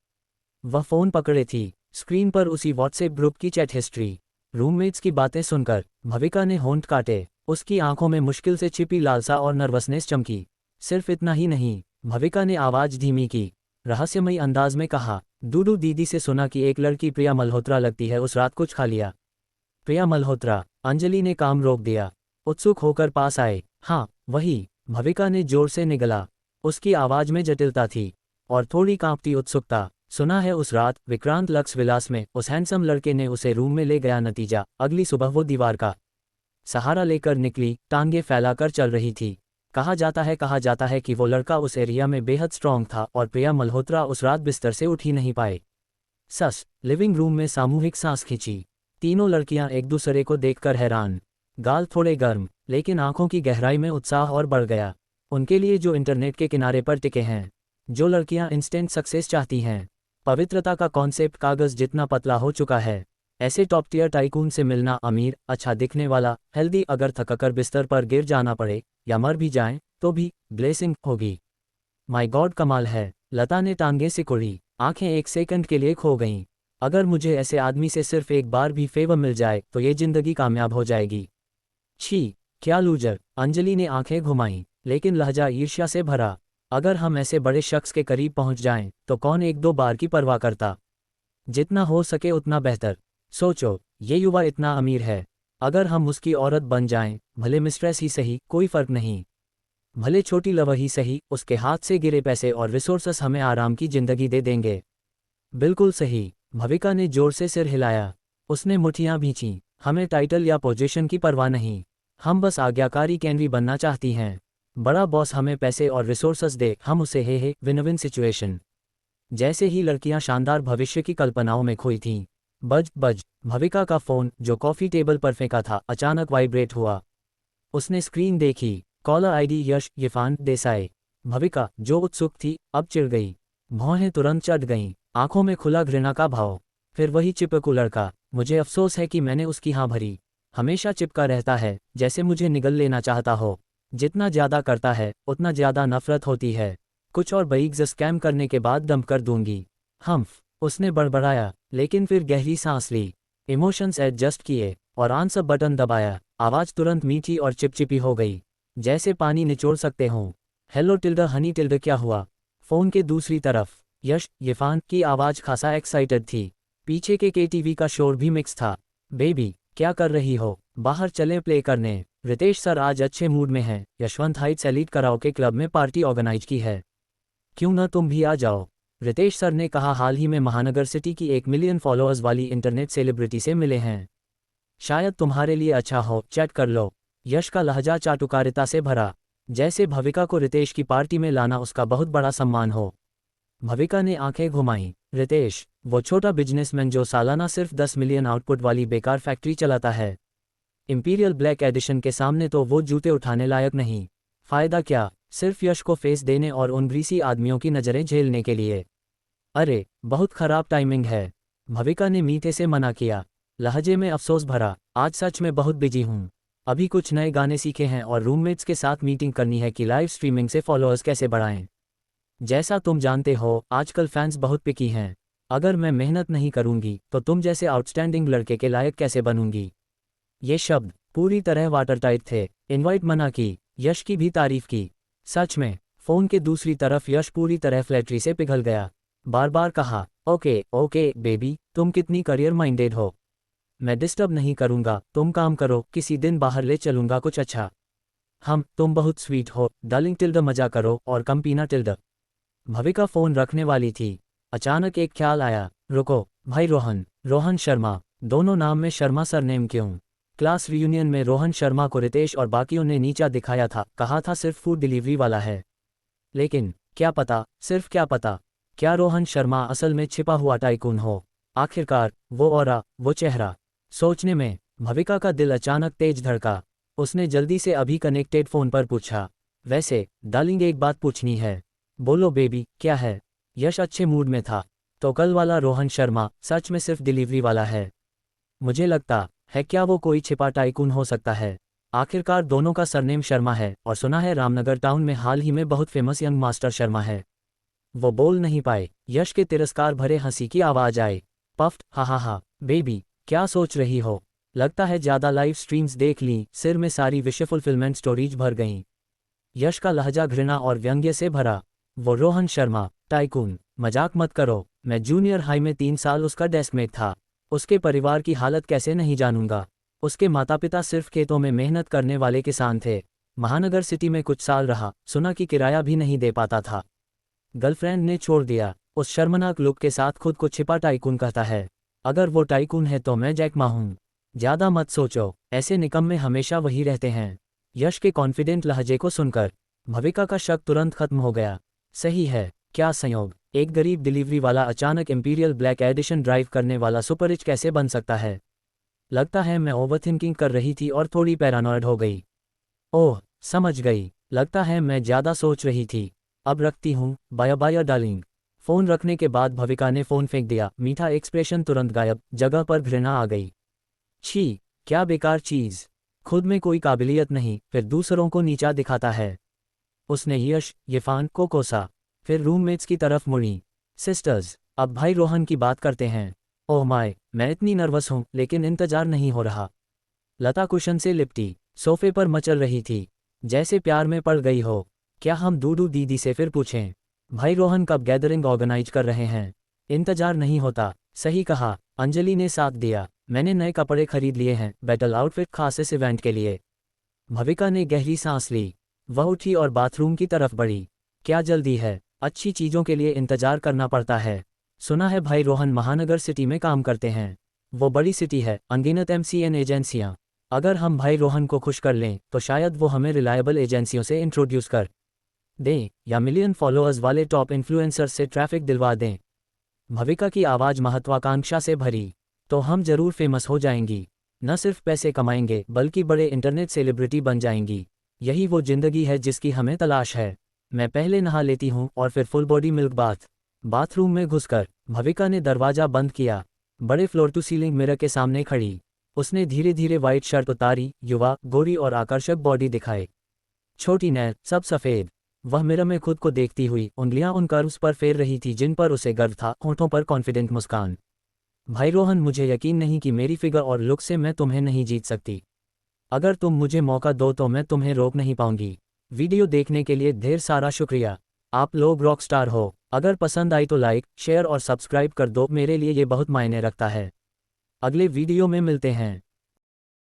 वह फ़ोन पकड़े थी। स्क्रीन पर उसी व्हाट्सएप ग्रुप की चैट हिस्ट्री। रूममेट्स की बातें सुनकर भविका ने होंठ काटे। उसकी आंखों में मुश्किल से छिपी लालसा और नर्वसनेस चमकी। सिर्फ इतना ही नहीं, भविका ने आवाज़ धीमी की, रहस्यमयी अंदाज में कहा, डूडू दीदी से सुना कि एक लड़की प्रिया मल्होत्रा लगती है, उस रात कुछ खा लिया? प्रिया मल्होत्रा? अंजलि ने काम रोक दिया। उत्सुक होकर पास आए। हाँ वही, भविका ने जोर से निगला। उसकी आवाज़ में जटिलता थी और थोड़ी कांपती उत्सुकता। सुना है उस रात विक्रांत लक्स विलास में उस हैंडसम लड़के ने उसे रूम में ले गया। नतीजा, अगली सुबह वो दीवार का सहारा लेकर निकली, टांगे फैलाकर चल रही थी। कहा जाता है कि वो लड़का उस एरिया में बेहद स्ट्रॉन्ग था और प्रिया मल्होत्रा उस रात बिस्तर से उठ ही नहीं पाए। लिविंग रूम में सामूहिक सांस खींची। तीनों लड़कियां एक दूसरे को देखकर हैरान। गाल थोड़े गर्म, लेकिन आंखों की गहराई में उत्साह और बढ़ गया। उनके लिए जो इंटरनेट के किनारे पर टिके हैं, जो लड़कियां इंस्टेंट सक्सेस चाहती हैं, पवित्रता का कॉन्सेप्ट कागज जितना पतला हो चुका है। ऐसे टॉप टियर टाइकून से मिलना, अमीर, अच्छा दिखने वाला, हेल्दी, अगर थककर बिस्तर पर गिर जाना पड़े या मर भी जाएं तो भी ब्लेसिंग होगी। माय गॉड, कमाल है। लता ने टांगें सिकुड़ी, आंखें एक सेकंड के लिए खो गईं। अगर मुझे ऐसे आदमी से सिर्फ एक बार भी फेवर मिल जाए तो ये जिंदगी कामयाब हो जाएगी। छी, क्या लूजर। अंजलि ने आंखें घुमाईं, लेकिन लहजा ईर्ष्या से भरा। अगर हम ऐसे बड़े शख्स के करीब पहुंच जाएं तो कौन 1-2 बार की परवाह करता? जितना हो सके उतना बेहतर। सोचो, ये युवा इतना अमीर है, अगर हम उसकी औरत बन जाएं, भले मिस्ट्रेस ही सही, कोई फर्क नहीं। भले छोटी लव ही सही, उसके हाथ से गिरे पैसे और रिसोर्सेस हमें आराम की जिंदगी दे देंगे। बिल्कुल सही। भविका ने जोर से सिर हिलाया। उसने मुठियां भींची। हमें टाइटल या पोजीशन की परवाह नहीं, हम बस आज्ञाकारी कैनवी बनना चाहती हैं। बड़ा बॉस हमें पैसे और रिसोर्सेस दे, हम उसे हे विन विन सिचुएशन। जैसे ही लड़कियां शानदार भविष्य की कल्पनाओं में खोई थीं, बज भविका का फोन, जो कॉफी टेबल पर फेंका था, अचानक वाइब्रेट हुआ। उसने स्क्रीन देखी। कॉलर आईडी यश यफान देसाई। भविका, जो उत्सुक थी, अब चिढ़ गई। भौहें तुरंत चढ़ गईं, आंखों में खुला घृणा का भाव। फिर वही चिपकू लड़का। मुझे अफसोस है कि मैंने उसकी हाँ भरी। हमेशा चिपका रहता है, जैसे मुझे निगल लेना चाहता हो। जितना ज़्यादा करता है उतना ज़्यादा नफरत होती है। कुछ और बईग्स स्कैम करने के बाद दम कर दूंगी। हम्फ, उसने बड़बड़ाया, लेकिन फिर गहरी सांस ली। इमोशंस एडजस्ट किए और आंसर बटन दबाया। आवाज़ तुरंत मीठी और चिपचिपी हो गई, जैसे पानी निचोड़ सकते हों। हेलो टिल्डा हनी टिल्डा, क्या हुआ? फ़ोन के दूसरी तरफ यश यफान की आवाज़ खासा एक्साइटेड थी। पीछे के केटीवी का शोर भी मिक्स था। बेबी क्या कर रही हो? बाहर चलें प्ले करने। रितेश सर आज अच्छे मूड में हैं, Yashwant Heights elite karaoke club में पार्टी ऑर्गेनाइज की है, क्यों ना तुम भी आ जाओ। रितेश सर ने कहा, हाल ही में महानगर सिटी की 1 मिलियन फॉलोअर्स वाली इंटरनेट सेलिब्रिटी से मिले हैं, शायद तुम्हारे लिए अच्छा हो, चैट कर लो। यश का लहजा चाटुकारिता से भरा, जैसे भविका को रितेश की पार्टी में लाना उसका बहुत बड़ा सम्मान हो। भविका ने आंखें घुमाईं। रितेश, वो छोटा बिजनेसमैन जो सालाना सिर्फ 10 मिलियन आउटपुट वाली बेकार फैक्ट्री चलाता है। इंपीरियल ब्लैक एडिशन के सामने तो वो जूते उठाने लायक नहीं। फ़ायदा क्या, सिर्फ यश को फेस देने और उन ग्रीसी आदमियों की नज़रें झेलने के लिए। अरे बहुत ख़राब टाइमिंग है। भविका ने मीठे से मना किया, लहजे में अफसोस भरा। आज सच में बहुत बिजी हूँ, अभी कुछ नए गाने सीखे हैं और रूममेट्स के साथ मीटिंग करनी है कि लाइव स्ट्रीमिंग से फॉलोअर्स कैसे बढ़ाएं। जैसा तुम जानते हो आजकल फैंस बहुत पिकी हैं, अगर मैं मेहनत नहीं करूँगी तो तुम जैसे आउटस्टैंडिंग लड़के के लायक कैसे बनूंगी। ये शब्द पूरी तरह वाटरटाइट थे। इनवाइट मना की, यश की भी तारीफ की। सच में। फ़ोन के दूसरी तरफ यश पूरी तरह फ्लैटरी से पिघल गया, बार बार कहा, ओके ओके बेबी, तुम कितनी करियर माइंडेड हो। मैं डिस्टर्ब नहीं करूँगा, तुम काम करो, किसी दिन बाहर ले चलूँगा कुछ अच्छा। तुम बहुत स्वीट हो डार्लिंग टिल्ड, मजा करो और कम पीना टिल्ड। भविका फ़ोन रखने वाली थी, अचानक एक ख्याल आया, रुको, भाई रोहन, रोहन शर्मा, दोनों नाम में शर्मा सरनेम क्यों? क्लास रियूनियन में रोहन शर्मा को रितेश और बाकियों ने नीचा दिखाया था, कहा था सिर्फ फूड डिलीवरी वाला है। लेकिन क्या पता, सिर्फ क्या पता, क्या रोहन शर्मा असल में छिपा हुआ टाइकून हो। आखिरकार वो ऑरा, वो चेहरा। सोचने में भविका का दिल अचानक तेज धड़का। उसने जल्दी से अभी कनेक्टेड फ़ोन पर पूछा, वैसे डार्लिंग एक बात पूछनी है। बोलो बेबी, क्या है? यश अच्छे मूड में था, तो कल वाला रोहन शर्मा सच में सिर्फ डिलीवरी वाला है? मुझे लगता है क्या वो कोई छिपा टाइकून हो सकता है। आखिरकार दोनों का सरनेम शर्मा है और सुना है रामनगर टाउन में हाल ही में बहुत फेमस यंग मास्टर शर्मा है। वो बोल नहीं पाए, यश के तिरस्कार भरे हंसी की आवाज़ आई। पफ्ट, हा बेबी क्या सोच रही हो? लगता है ज़्यादा लाइव स्ट्रीम्स देख ली, सिर में सारी विषय फुलफिलमेंट स्टोरीज भर गईं। यश का लहजा घृणा और व्यंग्य से भरा। वो रोहन शर्मा टाइकून, मजाक मत करो, मैं जूनियर हाई में 3 साल उसका डेस्कमेट था। उसके परिवार की हालत कैसे नहीं जानूंगा। उसके माता पिता सिर्फ खेतों में मेहनत करने वाले किसान थे। महानगर सिटी में कुछ साल रहा, सुना कि किराया भी नहीं दे पाता था। गर्लफ्रेंड ने छोड़ दिया। उस शर्मनाक लुक के साथ खुद को छिपा टाइकून कहता है। अगर वो टाइकून है तो मैं जैक मा हूं। ज़्यादा मत सोचो, ऐसे निकम्मे हमेशा वही रहते हैं। यश के कॉन्फिडेंट लहजे को सुनकर भविका का शक तुरंत खत्म हो गया। सही है, क्या संयोग, एक गरीब डिलीवरी वाला अचानक इंपीरियल ब्लैक एडिशन ड्राइव करने वाला सुपररिच कैसे बन सकता है? लगता है मैं ओवरथिंकिंग कर रही थी और थोड़ी पैरानॉइड हो गई। ओह समझ गई, लगता है मैं ज़्यादा सोच रही थी। अब रखती हूँ, बाय बाय डार्लिंग। फ़ोन रखने के बाद भविका ने फ़ोन फेंक दिया, मीठा एक्सप्रेशन तुरंत गायब, जगह पर घृणा आ गई। छी, क्या बेकार चीज़, खुद में कोई काबिलियत नहीं, फिर दूसरों को नीचा दिखाता है। उसने यश यफान को कोसा, फिर रूममेट्स की तरफ मुड़ी। सिस्टर्स, अब भाई रोहन की बात करते हैं। ओह माय, मैं इतनी नर्वस हूँ, लेकिन इंतजार नहीं हो रहा। लता कुशन से लिपटी सोफे पर मचल रही थी, जैसे प्यार में पड़ गई हो। क्या हम डूडू दीदी से फिर पूछें, भाई रोहन कब गैदरिंग ऑर्गेनाइज कर रहे हैं? इंतजार नहीं होता। सही कहा, अंजलि ने साथ दिया। मैंने नए कपड़े खरीद लिए हैं, बैटल आउटफिट खास इस इवेंट के लिए। भविका ने गहरी सांस ली। वह उठी और बाथरूम की तरफ बढ़ी। क्या जल्दी है, अच्छी चीज़ों के लिए इंतजार करना पड़ता है। सुना है भाई रोहन महानगर सिटी में काम करते हैं। वो बड़ी सिटी है, अनगिनत MCN एजेंसियाँ। अगर हम भाई रोहन को खुश कर लें तो शायद वो हमें रिलायबल एजेंसियों से इंट्रोड्यूस कर दें या मिलियन फॉलोअर्स वाले टॉप इन्फ्लुएंसर से ट्रैफिक दिलवा दें। भविका की आवाज़ महत्वाकांक्षा से भरी। तो हम जरूर फेमस हो जाएंगी, न सिर्फ पैसे कमाएंगे बल्कि बड़े इंटरनेट सेलिब्रिटी बन जाएंगी। यही वो जिंदगी है जिसकी हमें तलाश है। मैं पहले नहा लेती हूँ और फिर full body milk bath. Bathroom में घुसकर भविका ने दरवाज़ा बंद किया। बड़े फ्लोर टू सीलिंग मिरर के सामने खड़ी उसने धीरे धीरे वाइट शर्ट उतारी, युवा, गोरी और आकर्षक बॉडी दिखाए। छोटी नैल, सब सफ़ेद। वह मिरर में खुद को देखती हुई उंगलियां उन कर्व्स पर फेर रही थी जिन पर उसे गर्व था, होठों पर कॉन्फिडेंट मुस्कान। भाई रोहन, मुझे यकीन नहीं कि मेरी फिगर और लुक से मैं तुम्हें नहीं जीत सकती। अगर तुम मुझे मौका दो तो मैं तुम्हें रोक नहीं पाऊंगी। वीडियो देखने के लिए ढेर सारा शुक्रिया। आप लोग रॉकस्टार हो। अगर पसंद आई तो लाइक, शेयर और सब्सक्राइब कर दो, मेरे लिए ये बहुत मायने रखता है। अगले वीडियो में मिलते हैं।